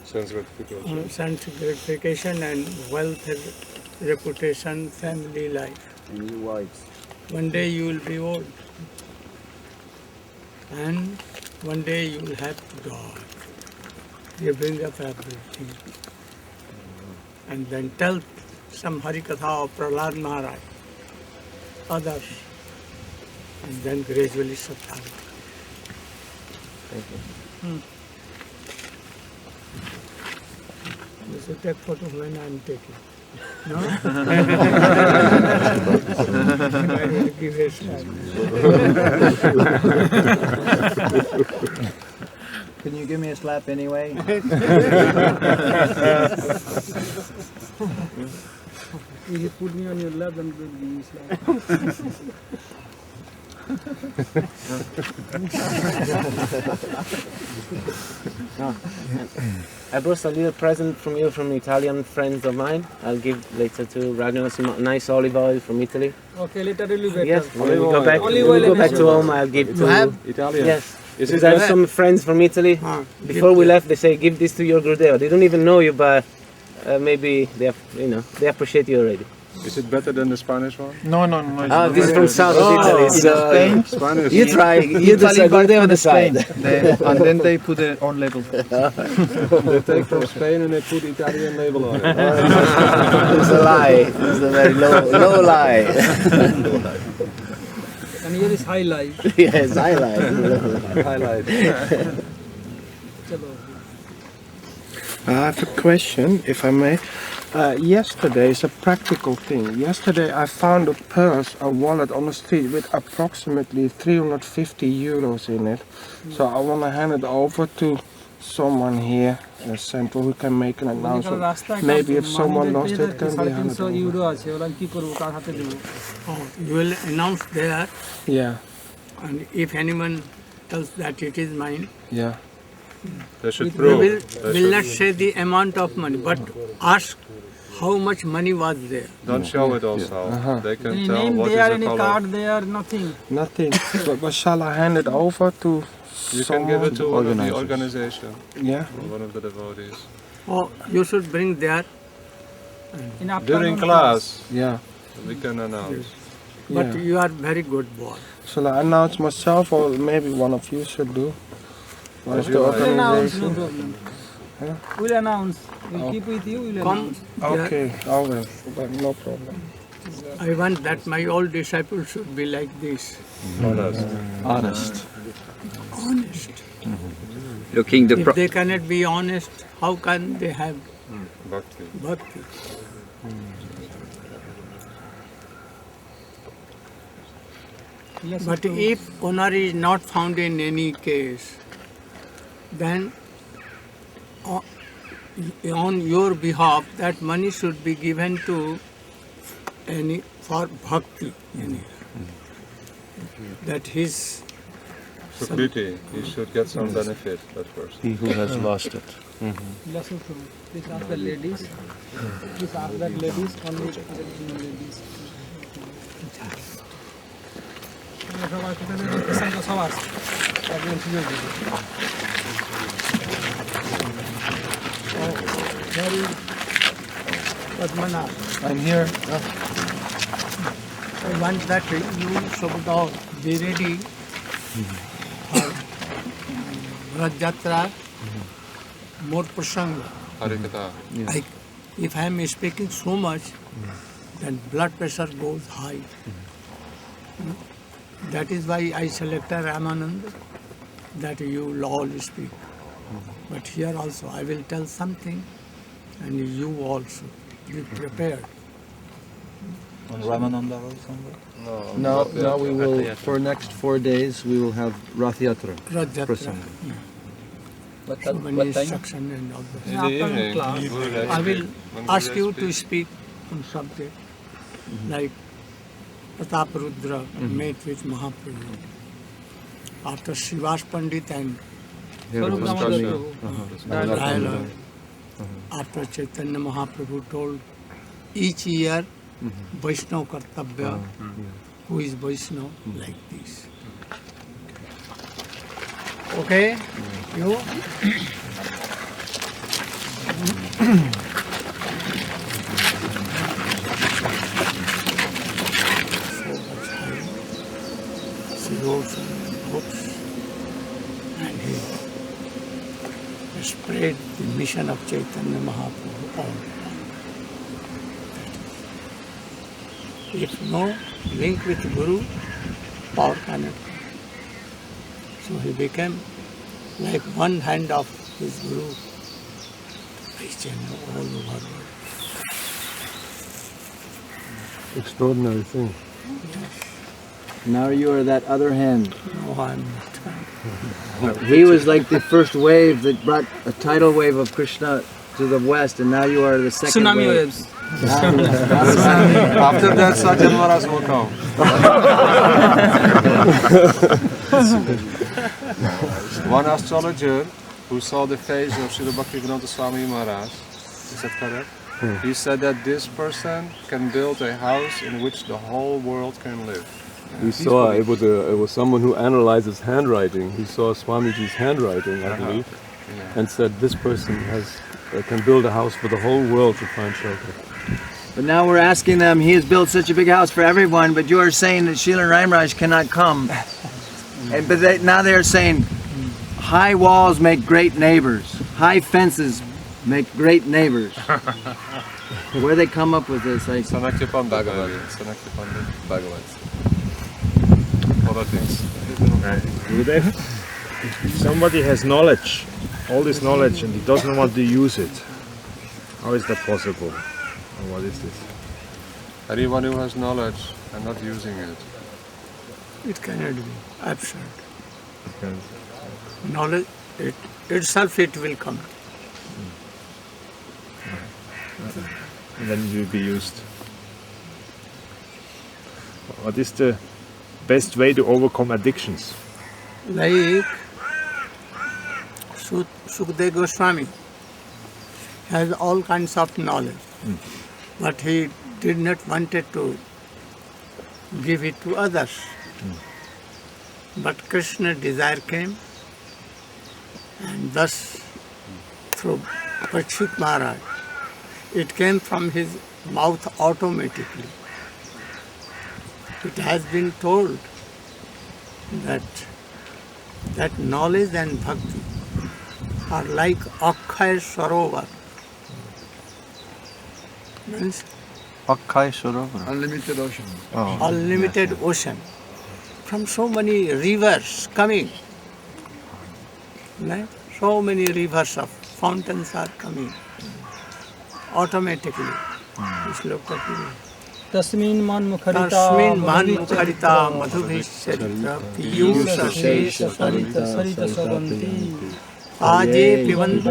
Sense gratification. sense gratification and wealth, reputation, family life. And your wives. One day you will be old. And one day you will have God. You bring up everything. And then tell some Harikatha of Prahlad Maharaj, others, and then gradually Sattva. Thank you. You should take photo when I am taking. No? I will give a slap. Can you give me a slap anyway? If you put me on your lap, then we'll give you a slap. No. I brought a little present from you from Italian friends of mine. I'll give later to Narayana some nice olive oil from Italy. Okay, later will be better. Yes, when we go back, Olive when we oil go back and to home, I'll give to Italian? Yes. Is Because it I have bad? some friends from Italy. Before we left, they say, give this to your Gurudeva. They don't even know you, but maybe they, they appreciate you already. Is it better than the Spanish one? No. This is from south of Italy. So Spain? Spanish. You try. You decide. Gurudeva on the side. And then they put their own label. They take from Spain and they put Italian label on it. It's a lie. It's a very low lie. And here is high life. Yes, highlight. Highlight. I have a question, if I may. Yesterday is a practical thing. Yesterday I found a purse, a wallet on the street with approximately 350 euros in it. So I want to hand it over to someone here in the center who can make an announcement. Maybe if someone lost it, can be handed over. You will announce there, Yeah, and if anyone tells that it is mine, yeah. They should we prove. will not say the amount of money, but ask how much money was there. Don't show it also. They can Any tell name what is there, the any color. card there, nothing. Nothing. but shall I hand it over to You can give it to one of the organizers? organization. Yeah. Or one of the devotees. Oh, you should bring there. During class, Yeah. we can announce. But Yeah. you are very good boy. Shall I announce myself or maybe one of you should do? One of the We'll announce, no organization? problem. Yeah. We'll announce. We'll Oh. keep with you, we'll Come. announce. Okay, I will. But no problem. I want that my old disciples should be like this. Honest. Honest. Honest. Looking the If they cannot be honest, how can they have Bhakti. bhakti? But if honor is not found in any case, then on your behalf, that money should be given to any for bhakti. That his Sukriti, he should get some benefit at first. He who has lost it. Please ask the ladies. Please ask that ladies, only ladies. I'm here. I want that you should all be ready for Rath Yatra, more prasanga. Harikatha. If I am speaking so much, then blood pressure goes high. That is why I selected Ramananda, that you will all speak. But here also I will tell something, and you also be prepared. On Ramananda also? No, Now we will, for next 4 days, we will have Rath Yatra. Rath Yatra. Prasanga. So many instruction and all that. In the evening, I will ask you to speak on subject like Pratap Rudra met with Mahaprabhu. After Srivas Pandit and dialogue, after Chaitanya Mahaprabhu told each year Vaishnav Kartavya, who is Vaishnav, like this. Okay? You? She wrote some books and he spread the mission of Chaitanya Mahaprabhu all. If no link with Guru, power cannot come. So he became like one hand of his Guru, reaching all over the world. Extraordinary thing. Now you are that other hand. No, I'm not. He was like the first wave that brought a tidal wave of Krishna to the west, and now you are the second Tsunami wave. waves. After that, Sajjan Maharaj will come. One astrologer who saw the face of Srila Bhaktivedanta Swami Maharaj, is that correct? He said that this person can build a house in which the whole world can live. We saw it was someone who analyzes handwriting. He saw Swamiji's handwriting, I believe, and said this person can build a house for the whole world to find shelter. But now we're asking them, he has built such a big house for everyone, but you are saying that Srila Raimaraj cannot come. But now they're saying, high walls make great neighbors. High fences make great neighbors. Where they come up with this? Like Sanakyapan Bhagavat. Sanakyapan Bhagavat. Other things. Gurudev, if somebody has knowledge, all this knowledge, and he doesn't want to use it, how is that possible? Or what is this? Anyone who has knowledge and not using it. It cannot be absurd. Knowledge, itself it will come. And then it will be used. What is the best way to overcome addictions? Like Sukadeva Goswami has all kinds of knowledge, but he did not wanted to give it to others. But Krishna's desire came, and thus through Parikshit Maharaj, it came from his mouth automatically. It has been told that knowledge and bhakti are like Akhay Sarovar. Means Akhay Sarovar. Unlimited ocean. Unlimited ocean. From so many rivers coming. Right? So many rivers of fountains are coming automatically. Just look at it. Tasmin man mukharita madhubhisharita piyusha shesha sarita savanti Aje pivant.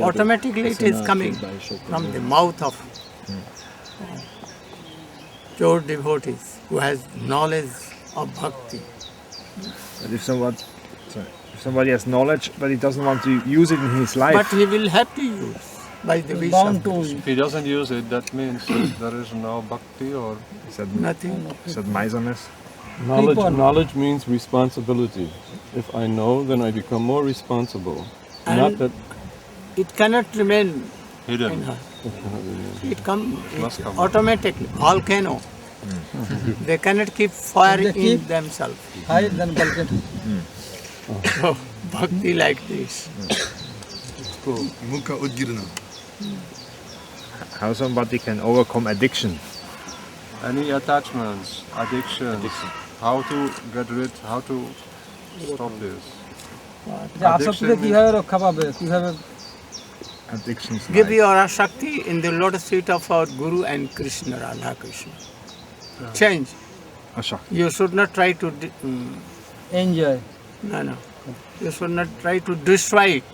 Automatically it is coming from the mouth of pure devotees who has knowledge of bhakti. But if somebody has knowledge but he doesn't want to use it in his life. But he will have to use by the wish of Krishna. If he doesn't use it, that means there is no bhakti, or is that nothing? Is that miserliness? Knowledge means responsibility. If I know, then I become more responsible. And not that it cannot remain hidden. in her. It must come automatically. Volcano. They cannot keep fire in themselves. Higher than volcano. So, bhakti like this. How somebody can overcome addiction. Any attachments, addiction. How to get rid, how to stop this? Addictions. Give your Shakti in the lotus feet of our Guru and Krishna, Radha Krishna. Change. You should not try to enjoy. No. You should not try to destroy it.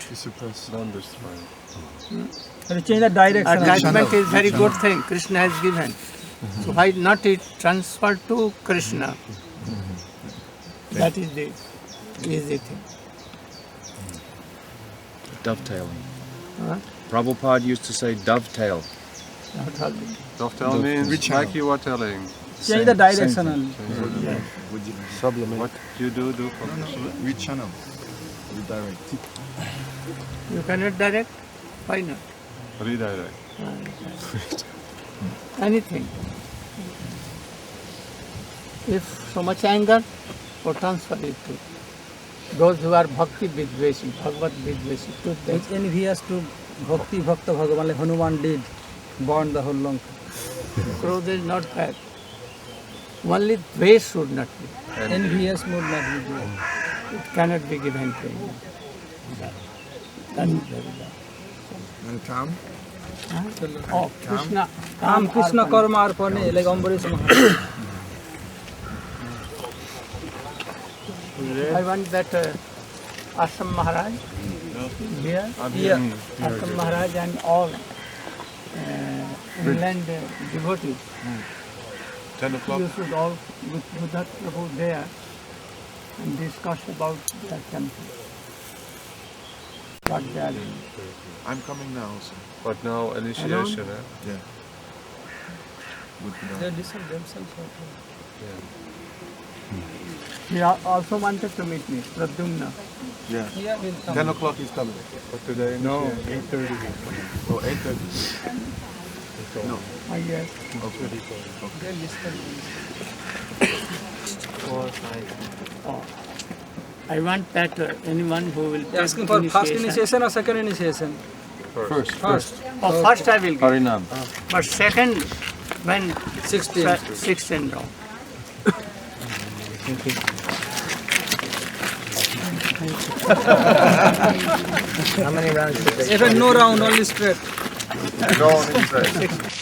Don't destroy it. Change the direction. Attachment is very good thing Krishna has given. So why not it transferred to Krishna? That is the easy thing. Dovetailing. Huh? Prabhupada used to say dovetail. Dovetail means like you are telling. Change the direction. Sublimate. What you do for Krishna. Rechannel. Redirect. You cannot direct? Why not? Redirect. Anything. If so much anger, or transfer it to those who are bhakti vidveshi, bhagavad vidveshi, to them. It's envious to bhakti bhakta Bhagavan, like Hanuman did, burn the whole Lanka. Krodha is not bad. Only dvesh should not be. Envious would not be there. It cannot be given to him. That is very bad. And calm? Oh, Krishna. Kam Krishna karma arpane, like Ambarish Maharaj. I want that Ashram Maharaj here. Ashram Maharaj and all inland devotees. 10 o'clock. You should all with that Prabhu there and discuss about that temple. What they are doing. I'm coming now also. But now initiation, eh? Yeah. They decide themselves. He also wanted to meet me, Pradyumna. Yeah. Yeah, we'll come. 10 o'clock is coming. But today, No. 8:30. Oh, 8:30. No. Yes. Okay. They'll discuss. 4, 5. Oh. I want that anyone who will You're asking for first initiation or second initiation? First. Oh, first I will give. Harinam. But second, when 16. 16 round. How many rounds did they Even no round, only straight. Go on inside.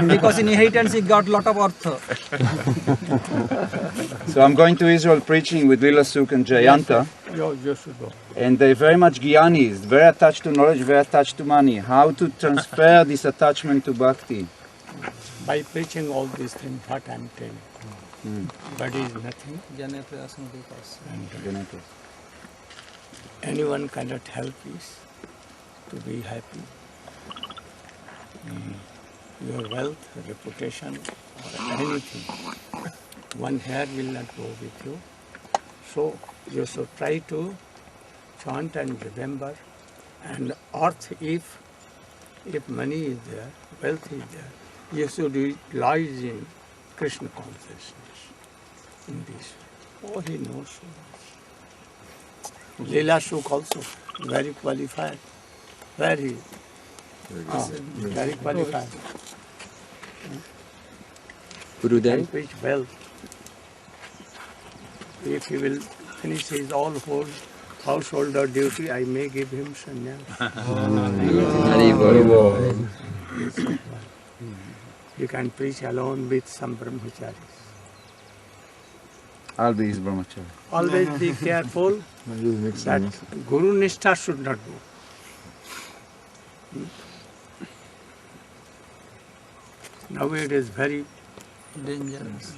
Because in inheritance he got lot of artha. So I'm going to Israel preaching with Lila Suk and Jayanta. You should go. And they're very much Gyanis, very attached to knowledge, very attached to money. How to transfer this attachment to bhakti? By preaching all these things, what I'm telling. Body is nothing. And anyone cannot help is to be happy. Your wealth, reputation, or anything, one hair will not go with you. So you should try to chant and remember. And earth, if money is there, wealth is there, you should utilize in Krishna consciousness. In this, oh, he knows so much. Leela Shuk also very qualified. Very qualified. Gurudev? Can preach well. If he will finish his all whole householder duty, I may give him sannyas. You can preach alone with some brahmacharis. I'll be his brahmachari. Always be careful that Guru Nishtha should not go. Now it is very dangerous.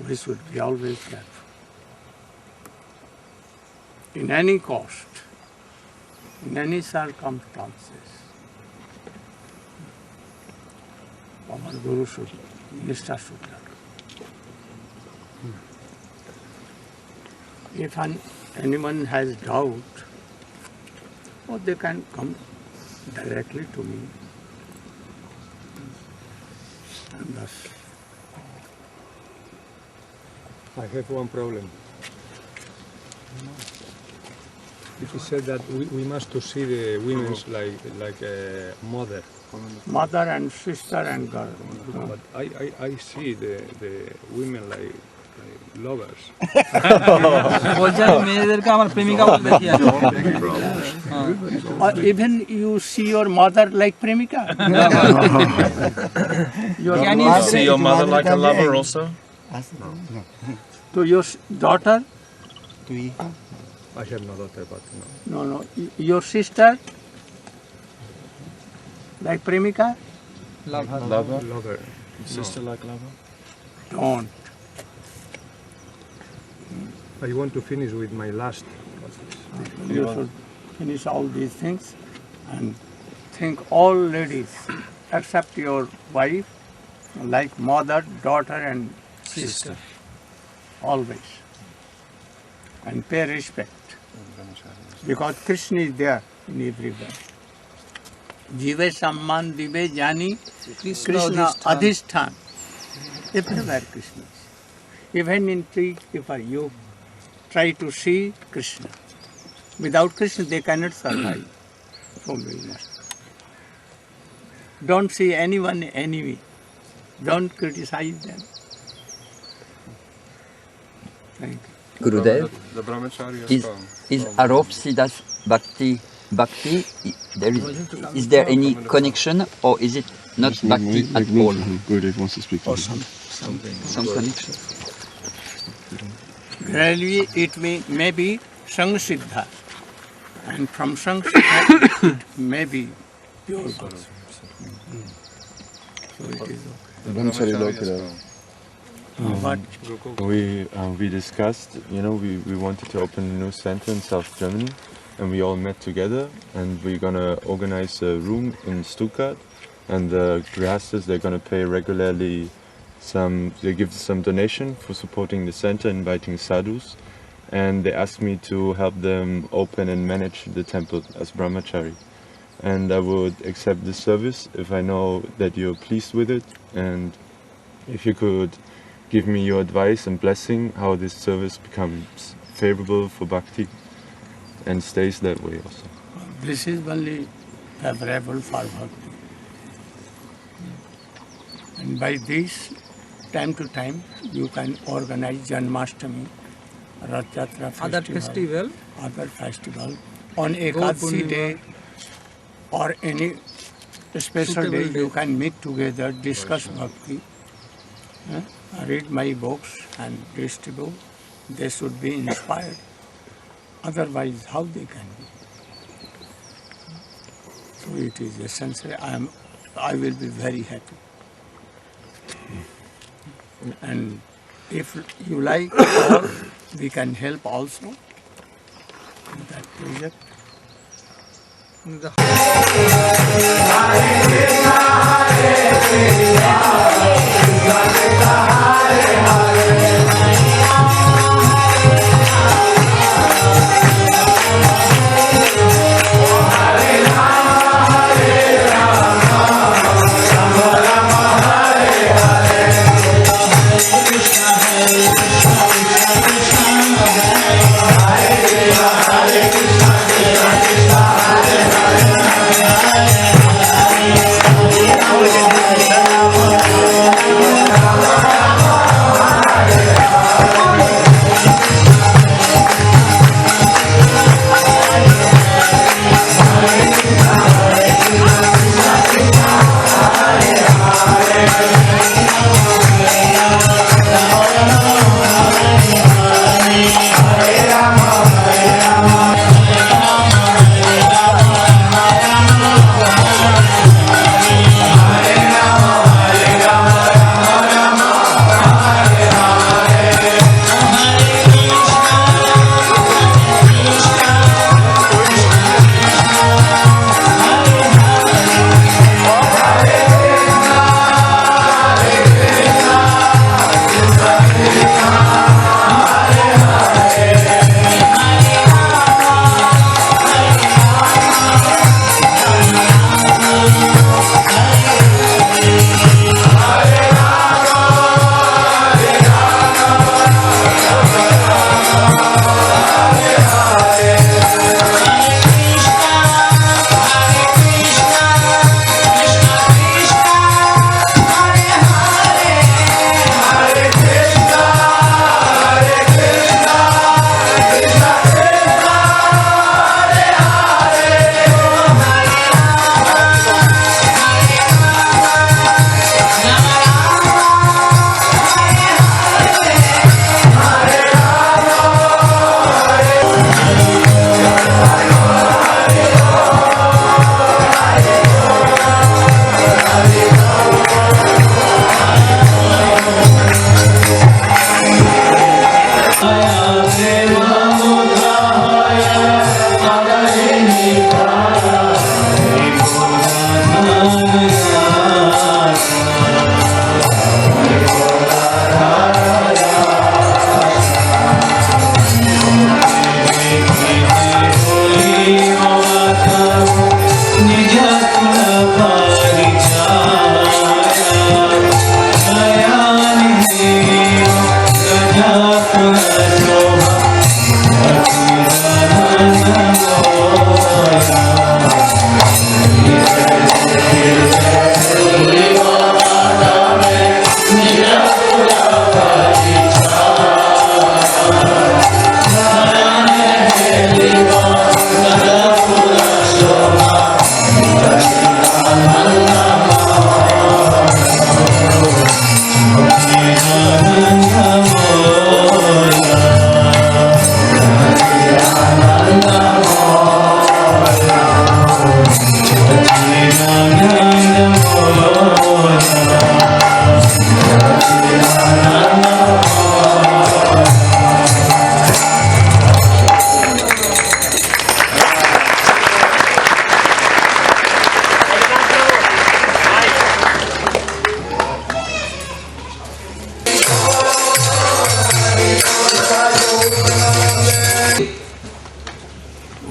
We should be always careful. In any cost, in any circumstances, our Guru should, Nishtha should not. If anyone has doubt, they can come directly to me. And thus, I have one problem. It is said that we must to see the women like a mother. Mother and sister and girl. But I see the women like lovers. Even you see your mother like premika? Can you see your mother like a lover also? No. To your daughter? I have no daughter, but no. No. Your sister? Like premika? Lover. Sister like lover? Don't. I want to finish with my last. You should finish all these things and think all ladies except your wife like mother, daughter and sister. Always. And pay respect. Because Krishna is there in everywhere. Jive Samman Dive Jani Krishna Adhishthan. Everywhere Krishna is. Even in tree, if you try to see Krishna. Without Krishna they cannot survive. So we must. Don't see anyone enemy. Don't criticize them. Thank you. Gurudev, The brahmachari is Arop Siddhas Bhakti? Is there any connection or is it not Bhakti at all? Gurudev wants to speak. Some connection. Gradually it may be Sangsiddha. And from Sangsiddha it may be pure Guru. So it is okay. But We discussed, we wanted to open a new center in South Germany, and we all met together, and we're gonna organize a room in Stuttgart, and the grihastas, they're gonna pay regularly they give some donation for supporting the center, inviting sadhus, and they asked me to help them open and manage the temple as brahmachari. And I would accept this service if I know that you're pleased with it, and if you could give me your advice and blessing how this service becomes favorable for bhakti and stays that way also. this is only favorable for bhakti. And by this, time to time, you can organize Janmashtami, Rath Yatra festival, other festival, on Ekadasi day or any special day you can meet together, discuss bhakti, read my books and distribute. They should be inspired. Otherwise, how they can be? So it is essential. I will be very happy. And if you like, or we can help also in that project. Hare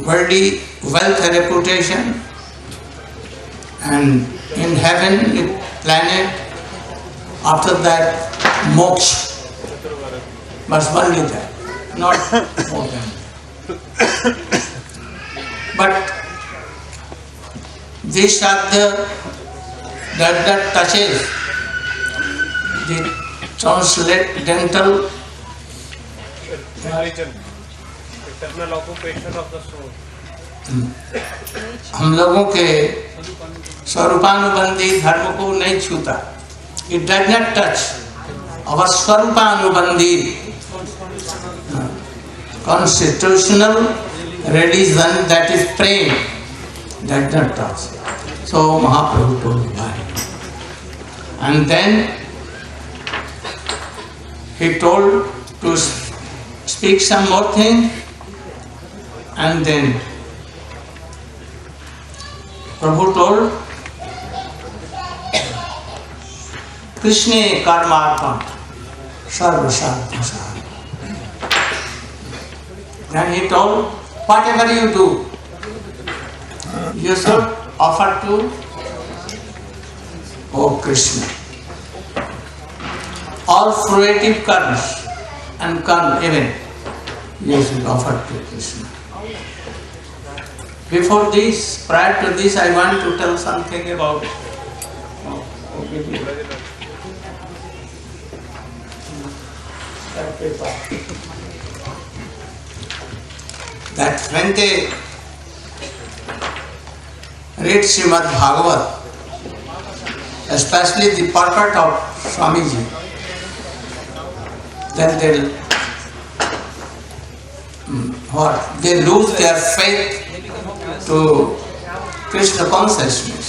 Worldly wealth and reputation, and in heaven, a planet, after that, moksha. But only that, not more than that. But this Shadya that touches the transcendental eternal occupation of the soul. हम लोगों के स्वरूपानुबंधी धर्म को नहीं छूता. It does not touch our स्वरूपानुबंधी constitutional religion, that is praying, that does not touch. So Mahaprabhu told why. And then he told to speak some more thing, and then Prabhu told, Krishna karmarpan sarva sarva. Then he told, whatever you do, you should offer to O Krishna. All fruitive karmas and karma even, you should offer to Krishna. Before this, prior to this, I want to tell something about that when they read Srimad Bhagavat, especially the purport of Swamiji, then they lose their faith to Krishna consciousness,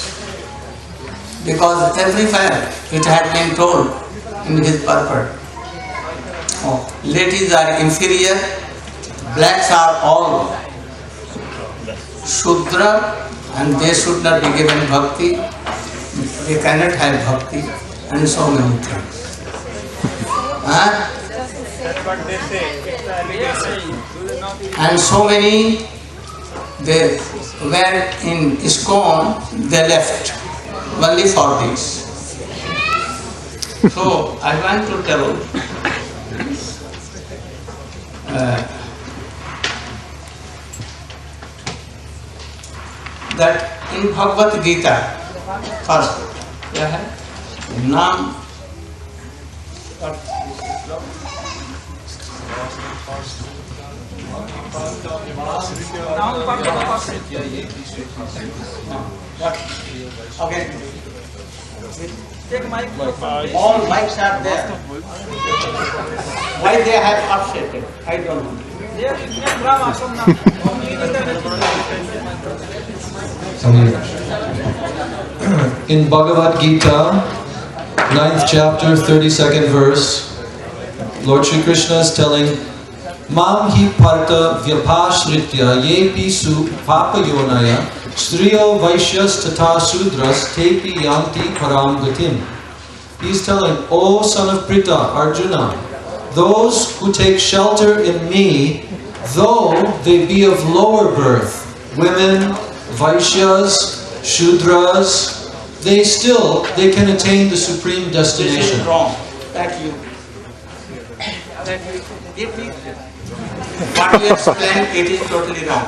because everywhere it had been told in his purport, ladies are inferior, blacks are all Shudra, and they should not be given bhakti, they cannot have bhakti, and so many things. That's what they say. It's the allegation. And so many, they were in ISKCON, they left only for this. So I want to tell that in Bhagavad Gita, first, क्या है नाम Okay. All mics are there. Why they have upset it? I don't know. In Bhagavad Gita, 9th chapter, 32nd verse, Lord Shri Krishna is telling, Mam hi parta vyapashritya yepi su papayonaya striyo vaishyas tata sudras tepi yanti param gatim. He's telling, O son of Pritha, Arjuna, those who take shelter in me, though they be of lower birth, women, Vaishyas, Shudras, they can attain the supreme This is destination. wrong. That you give me what you explain, it is totally wrong.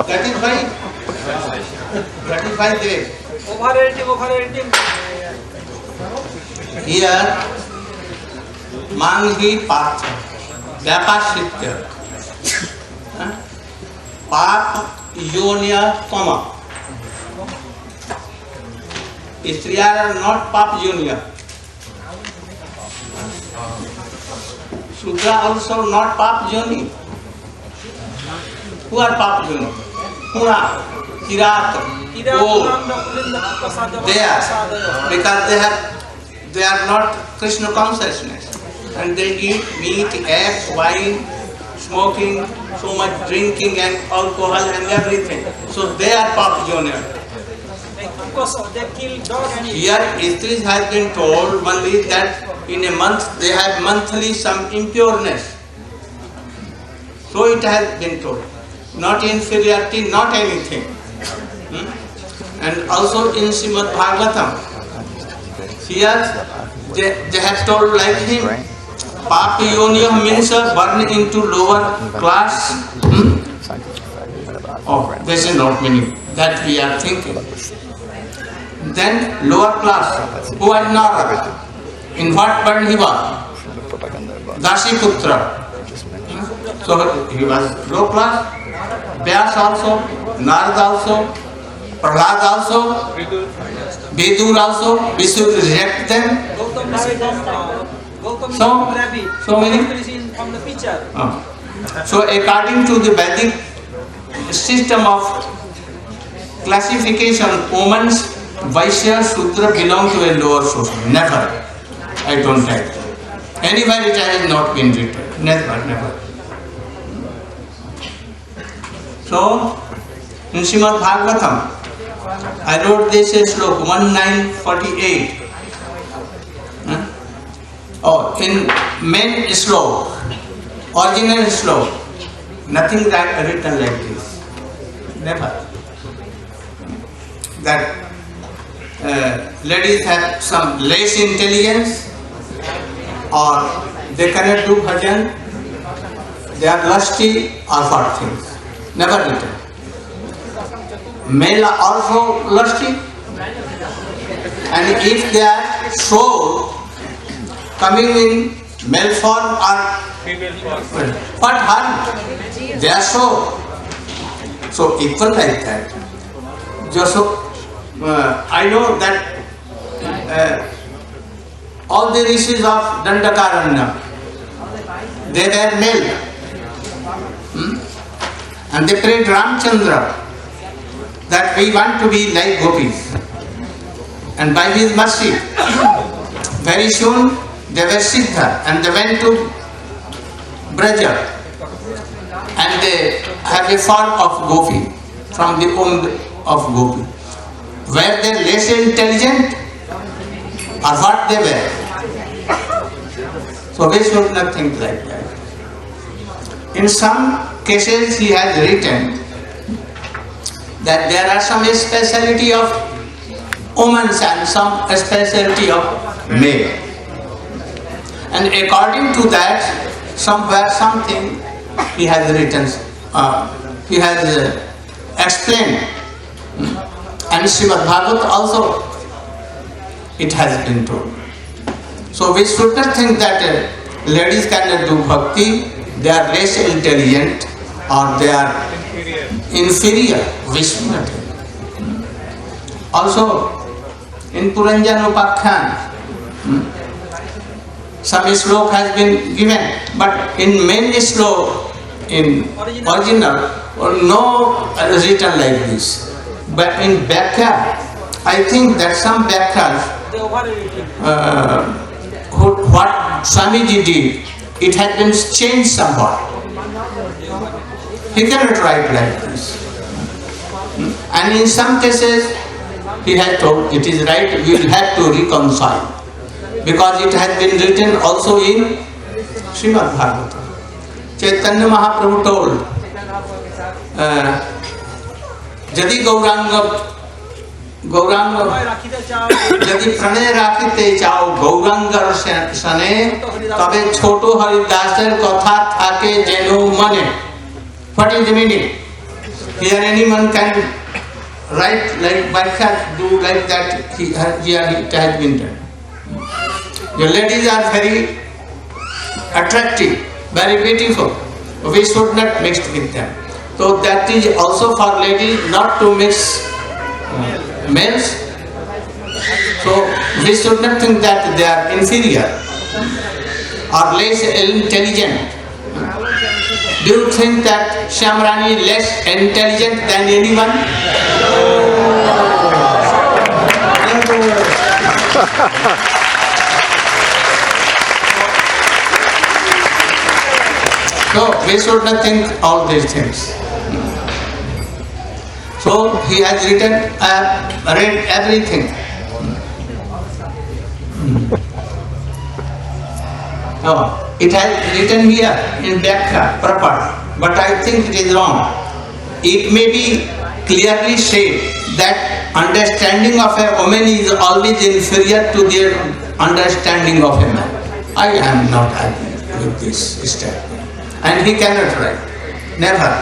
That is why they Overrating. here Manghi Patha Vyapashitya Pap Yonya Tama. Striya are not Pap Yonya. Shudra also not Pap Yoni. Who are Pap Yoni? Puna, Kirat, they are, because they are not Krishna consciousness, and they eat meat, eggs, wine, smoking, so much drinking and alcohol and everything. So they are Pap Yoni. They kill dog and Here Istris has been told only that in a month they have monthly some impureness. So it has been told. Not inferiority, not anything. And also in Srimad Bhagavatam, here they have told like him, Papi Yoniyam means born into lower class. Oh, this is not meaning that we are thinking. Then lower class, who are Narada. In what world he was? Dashiputra. So he was low class. Vyas also, Narada also, Prahlad also, Vidur also. We should reject them. So many. So according to the Vedic system of classification, women's Vaishya, Shudra belong to a lower social. Never. I don't like it. Anywhere it has not been written. Never. So, in Srimad Bhagavatam, I wrote this slok 1948. In main slok, original slok, nothing written like this. Never. That ladies have some less intelligence, or they cannot do bhajan, they are lusty, or what things. Never written. Male are also lusty, and if they are soul coming in male form or female form, what harm? They are soul. So equal like that. I know that all the rishis of Dandakaranya, they were male. And they prayed Ramchandra that we want to be like gopis. And by his mercy, very soon they were Siddha and they went to Braja. And they have a form of gopi, from the womb of gopi. Were they less intelligent or what they were? So we should not think like that. In some cases he has written that there are some speciality of women and some speciality of male. And according to that, somewhere something he has written, he has explained. And Srimad Bhagavatam also, it has been told. So we should not think that ladies cannot do bhakti, they are less intelligent or they are inferior. We should not think. Also, in Puranjan Upakhyan, some slok has been given, but in main slok, in original, no written like this. But in Bhakya, I think that some Bhakyas, what Swamiji did, it had been changed somewhat. He cannot write like this. And in some cases, he has told it is right, we will have to reconcile. Because it has been written also in Srimad Bhagavatam. Chaitanya Mahaprabhu told, यदि गौरांग यदि प्रणय राखिते चाओ गौरांगर सने तबे छोटो हरिदासर कथा थाके जेनो मने. What is the meaning? Here anyone can write like Vaikya do like that. Here it has been done. The ladies are very attractive, very beautiful. We should not mix with them. So that is also for ladies not to mix males. So we should not think that they are inferior or less intelligent. Do you think that Shamrani is less intelligent than anyone? So we should not think all these things. So he has written, read everything. It has written here in Vyakya proper, but I think it is wrong. It may be clearly said that understanding of a woman is always inferior to their understanding of a man. I am not happy with this statement. And he cannot write. Never.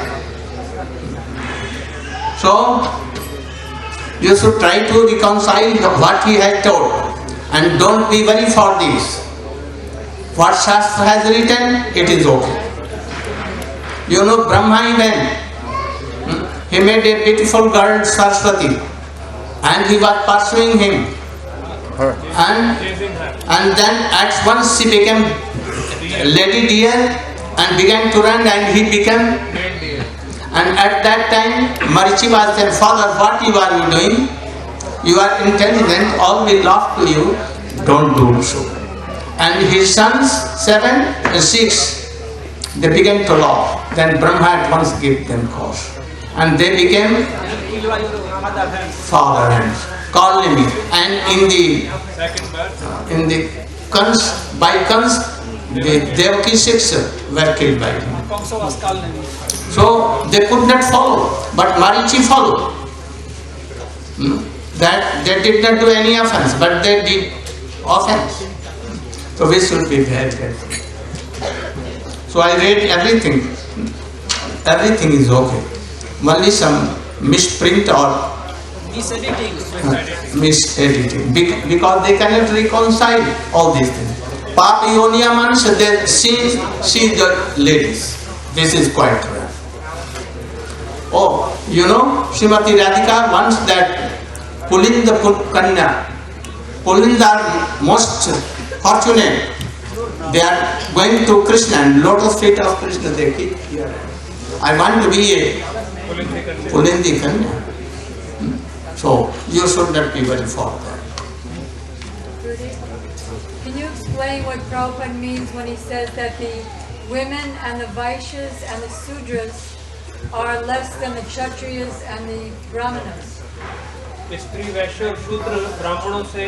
So, you should try to reconcile what he has told and don't be worried for this. What Shastra has written, it is okay. You know Brahma even, he made a beautiful girl Saraswati and he was pursuing him. And then at once she became lady deer and began to run and he became. And at that time Marichi was their father, what you are doing? You are intelligent, all will laugh to you, don't do so. And his sons, 7 and 6, they began to laugh. Then Brahma at once gave them cause. And they became father and called me. And in the Kans, by Kans, the Devaki 6 were killed by him. So they could not follow, but Marichi followed. That they did not do any offense, but they did offense. So we should be very careful. So I read everything. Everything is okay. Only some misprint or misediting. Because they cannot reconcile all these things. Papa Yonia means they see the ladies. This is quite rare. Oh, you know, Srimati Radhika wants that Pulinda Kanya. Pulinda are most fortunate. They are going to Krishna and lotus feet of Krishna they keep here. I want to be a Pulindi Kanya. So you should not be very for that. Can you explain what Prabhupada means when he says that the women and the Vaishyas and the Sudras are less than the Kshatriyas and the Brahmanas? स्त्री वैश्य और शूद्र ब्राह्मणों से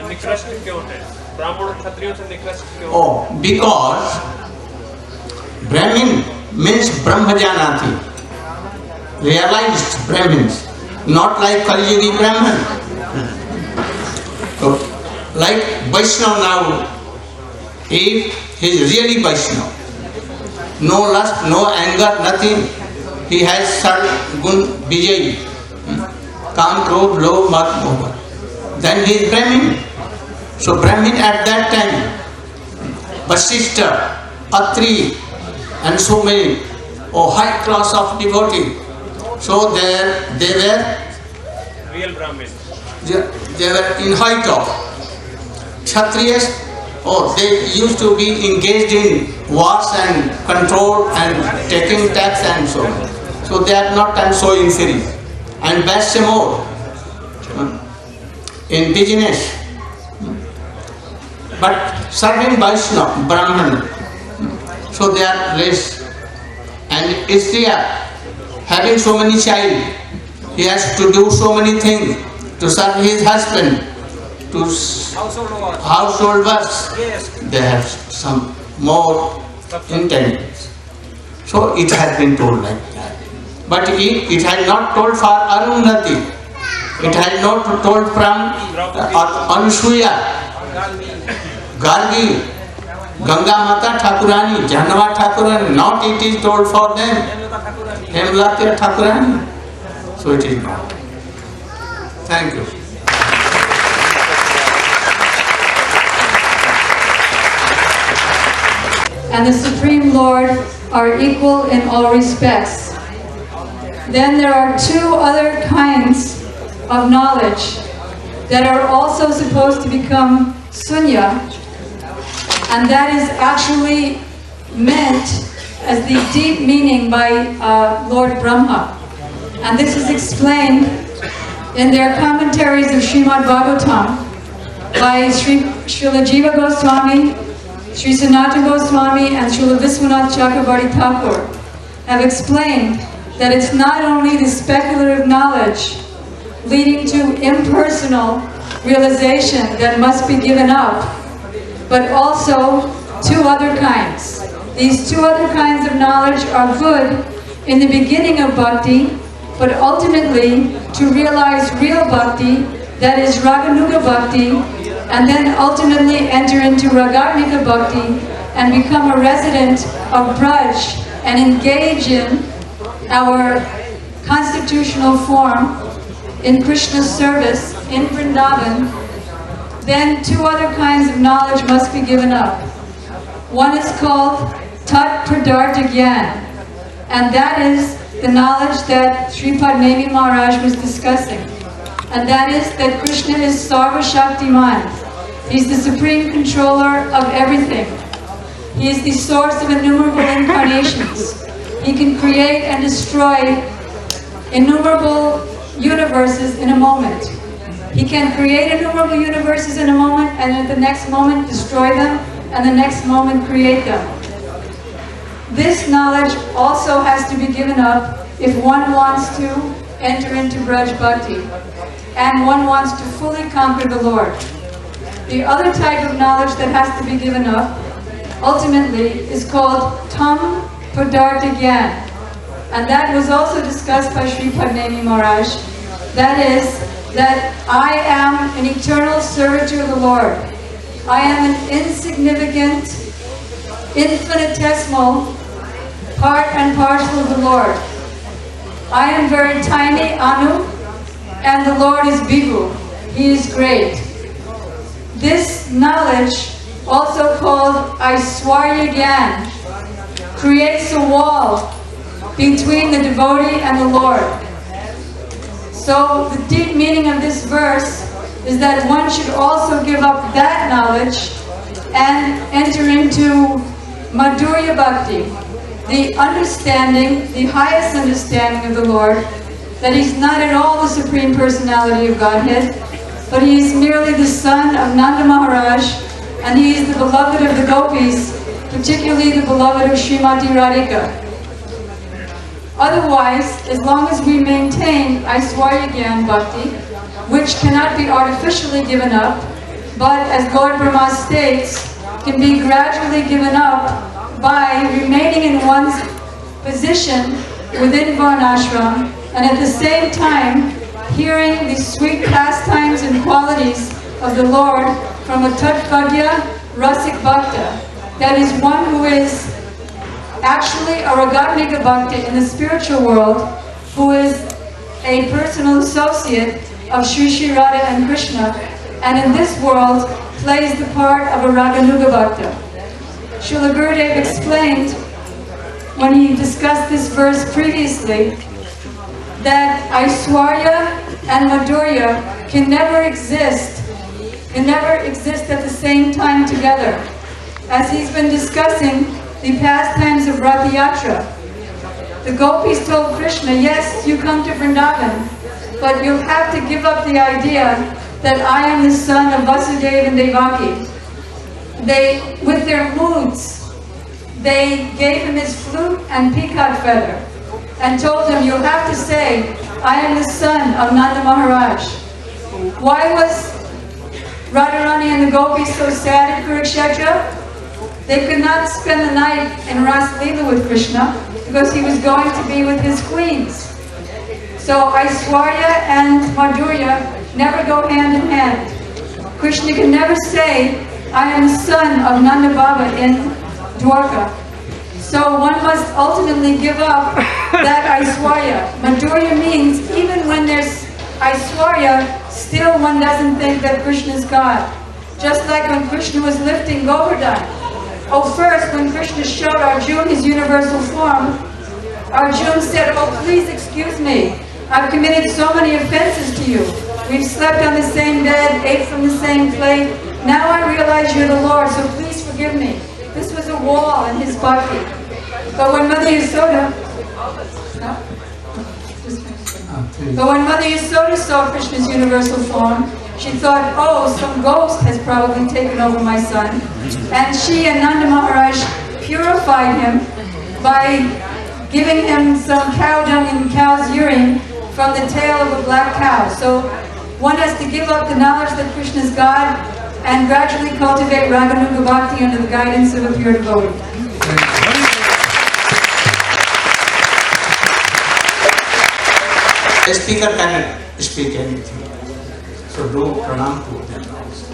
निकृष्ट क्यों है? ब्राह्मण और क्षत्रियों से निकृष्ट क्यों? Oh, because Brahmin means Brahmajanati, realized Brahmins, not like Kali-yugi Brahman. So, like Vaishnava now, if he is really Vaishnava, no lust, no anger, nothing, he has Sargun Vijay, Kam, Krodh, Lobh, Mat, Moha. Then he is Brahmin. So Brahmin at that time, Vasishtha, Atri, and so many, high class of devotee. So they were real Brahmin. They were in height of Kshatriyas. They used to be engaged in wars and control and taking tax and so on. So they are not and so inferior. And Vaishya more in business. But serving Vaishnava, Brahman, so they are less. And Istriya, having so many child, he has to do so many things to serve his husband, to household works. They have some more intent. So it has been told like that. But it has not told for Arundhati. It has not told from Anusuya, Gargi, Ganga Mata Thakurani, Janava Thakurani. Not it is told for them. Hemlatya Thakurani. So it is not. Thank you. And the Supreme Lord are equal in all respects. Then there are two other kinds of knowledge that are also supposed to become sunya, and that is actually meant as the deep meaning by Lord Brahma. And this is explained in their commentaries of Srimad Bhagavatam by Srila Jiva Goswami, Sri Sanatana Goswami, and Srila Viswanath Chakravarti Thakur have explained that it's not only the speculative knowledge leading to impersonal realization that must be given up, but also two other kinds. These two other kinds of knowledge are good in the beginning of bhakti, but ultimately to realize real bhakti, that is Raganuga bhakti, and then ultimately enter into Ragatmika bhakti and become a resident of Braj and engage in our constitutional form in Krishna's service in Vrindavan, then two other kinds of knowledge must be given up. One is called Tat Pradartha Gyan, and that is the knowledge that Sripad Nemi Maharaj was discussing. And that is that Krishna is Sarva Shaktiman. He's the supreme controller of everything. He is the source of innumerable incarnations. He can create and destroy innumerable universes in a moment. He can create innumerable universes in a moment, and at the next moment destroy them, and the next moment create them. This knowledge also has to be given up if one wants to enter into Braj Bhakti, and one wants to fully conquer the Lord. The other type of knowledge that has to be given up, ultimately, is called Tam Padartha Gyan. And that was also discussed by Sripad Nemi Maharaj. That is, that I am an eternal servitor of the Lord. I am an insignificant, infinitesimal part and parcel of the Lord. I am very tiny, Anu, and the Lord is Bibhu. He is great. This knowledge, also called Aishwarya Gyan, creates a wall between the devotee and the Lord. So the deep meaning of this verse is that one should also give up that knowledge and enter into Madhurya Bhakti, the understanding, the highest understanding of the Lord, that He's not at all the Supreme Personality of Godhead, but He is merely the son of Nanda Maharaj, and He is the beloved of the gopis, particularly the beloved of Srimati Radhika. Otherwise, as long as we maintain Aishwarya Gyan Bhakti, which cannot be artificially given up, but as Lord Brahma states, can be gradually given up by remaining in one's position within Varnashram, and at the same time hearing the sweet pastimes and qualities of the Lord from a Tatvagya Rasik Bhakta, that is one who is actually a Ragatmika Bhakta in the spiritual world, who is a personal associate of Sri Sri Radha and Krishna, and in this world plays the part of a Raganuga Bhakta. Srila Gurudev explained, when he discussed this verse previously, that Aishwarya and Madhurya can never exist at the same time together. As he's been discussing the pastimes of Rath Yatra, the gopis told Krishna, yes, you come to Vrindavan, but you'll have to give up the idea that I am the son of Vasudeva and Devaki. They, with their moods, they gave him his flute and peacock feather and told him, you'll have to say, I am the son of Nanda Maharaj. Why was Radharani and the gopis so sad at Kurukshetra? They could not spend the night in Ras Leela with Krishna because he was going to be with his queens. So Aishwarya and Madhurya never go hand in hand. Krishna can never say, I am the son of Nanda Baba in Dwarka. So one must ultimately give up that Aishwarya. Madhurya means even when there's Aishwarya, still one doesn't think that Krishna is God. Just like when Krishna was lifting Govardhan. Oh, first, when Krishna showed Arjuna his universal form, Arjuna said, oh, please excuse me. I've committed so many offenses to you. We've slept on the same bed, ate from the same plate. Now I realize you're the Lord, so please forgive me. This was a wall in his bhakti. But when Mother Yasoda, saw Krishna's universal form, she thought, oh, some ghost has probably taken over my son. And she and Nanda Maharaj purified him by giving him some cow dung and cow's urine from the tail of a black cow. So one has to give up the knowledge that Krishna is God and gradually cultivate Raganuga Bhakti under the guidance of a pure devotee. The speaker cannot speak anything. So do pranam to them also.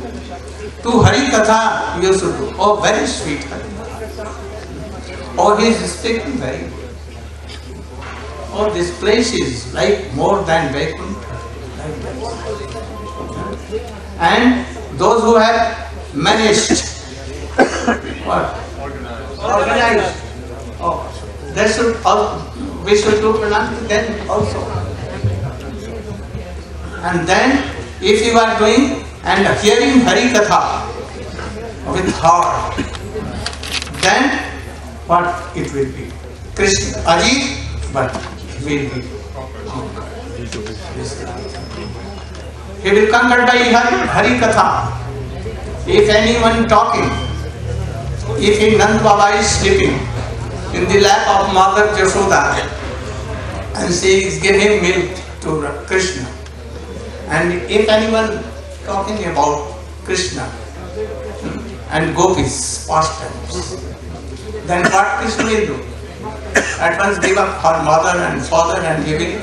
To Hari Katha you should do. Oh, very sweet Hari. Oh, he is speaking very good. Oh, this place is like more than Vaikuntha. And those who have managed, what? Organized. Oh, they should also, we should do pranam to them also. And then, if you are doing and hearing Hari Katha with heart, then what it will be? Krishna, Ajit, but will be. He will conquer by Hari Katha. If anyone talking, if Nand Baba is sleeping in the lap of Mother Jashoda and she is giving milk to Krishna, and if anyone talking about Krishna and gopis, pastimes, then what Krishna will do? At once give up her mother and father and he will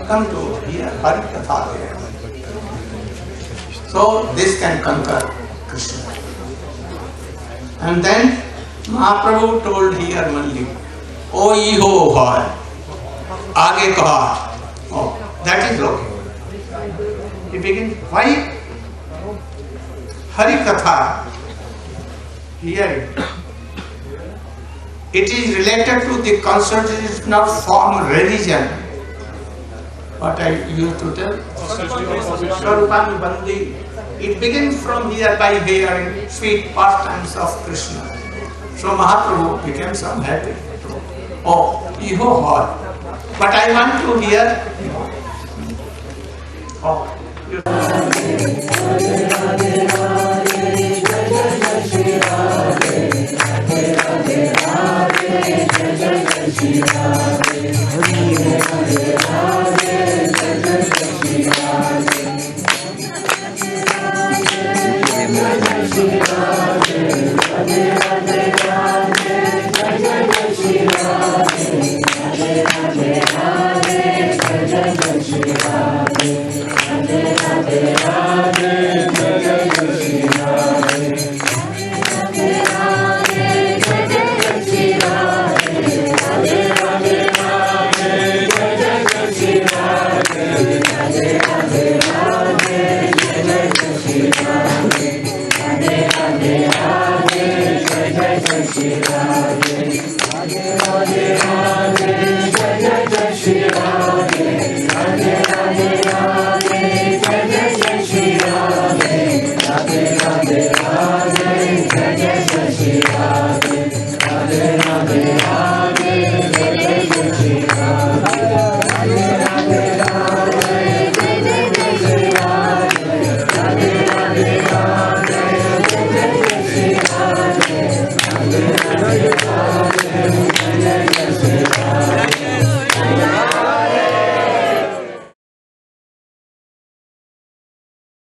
come to hear Hari Katha here. So this can conquer Krishna. And then Mahaprabhu told here only, O Iho Har, Aage Kaha. Oh, that is okay. He begins, why Hari Katha here? It is related to the constitutional form religion. What I used to tell? It begins from here by hearing sweet pastimes of Krishna. So Mahaprabhu became so happy. Oh, Iho Har. But I want to hear. Oh.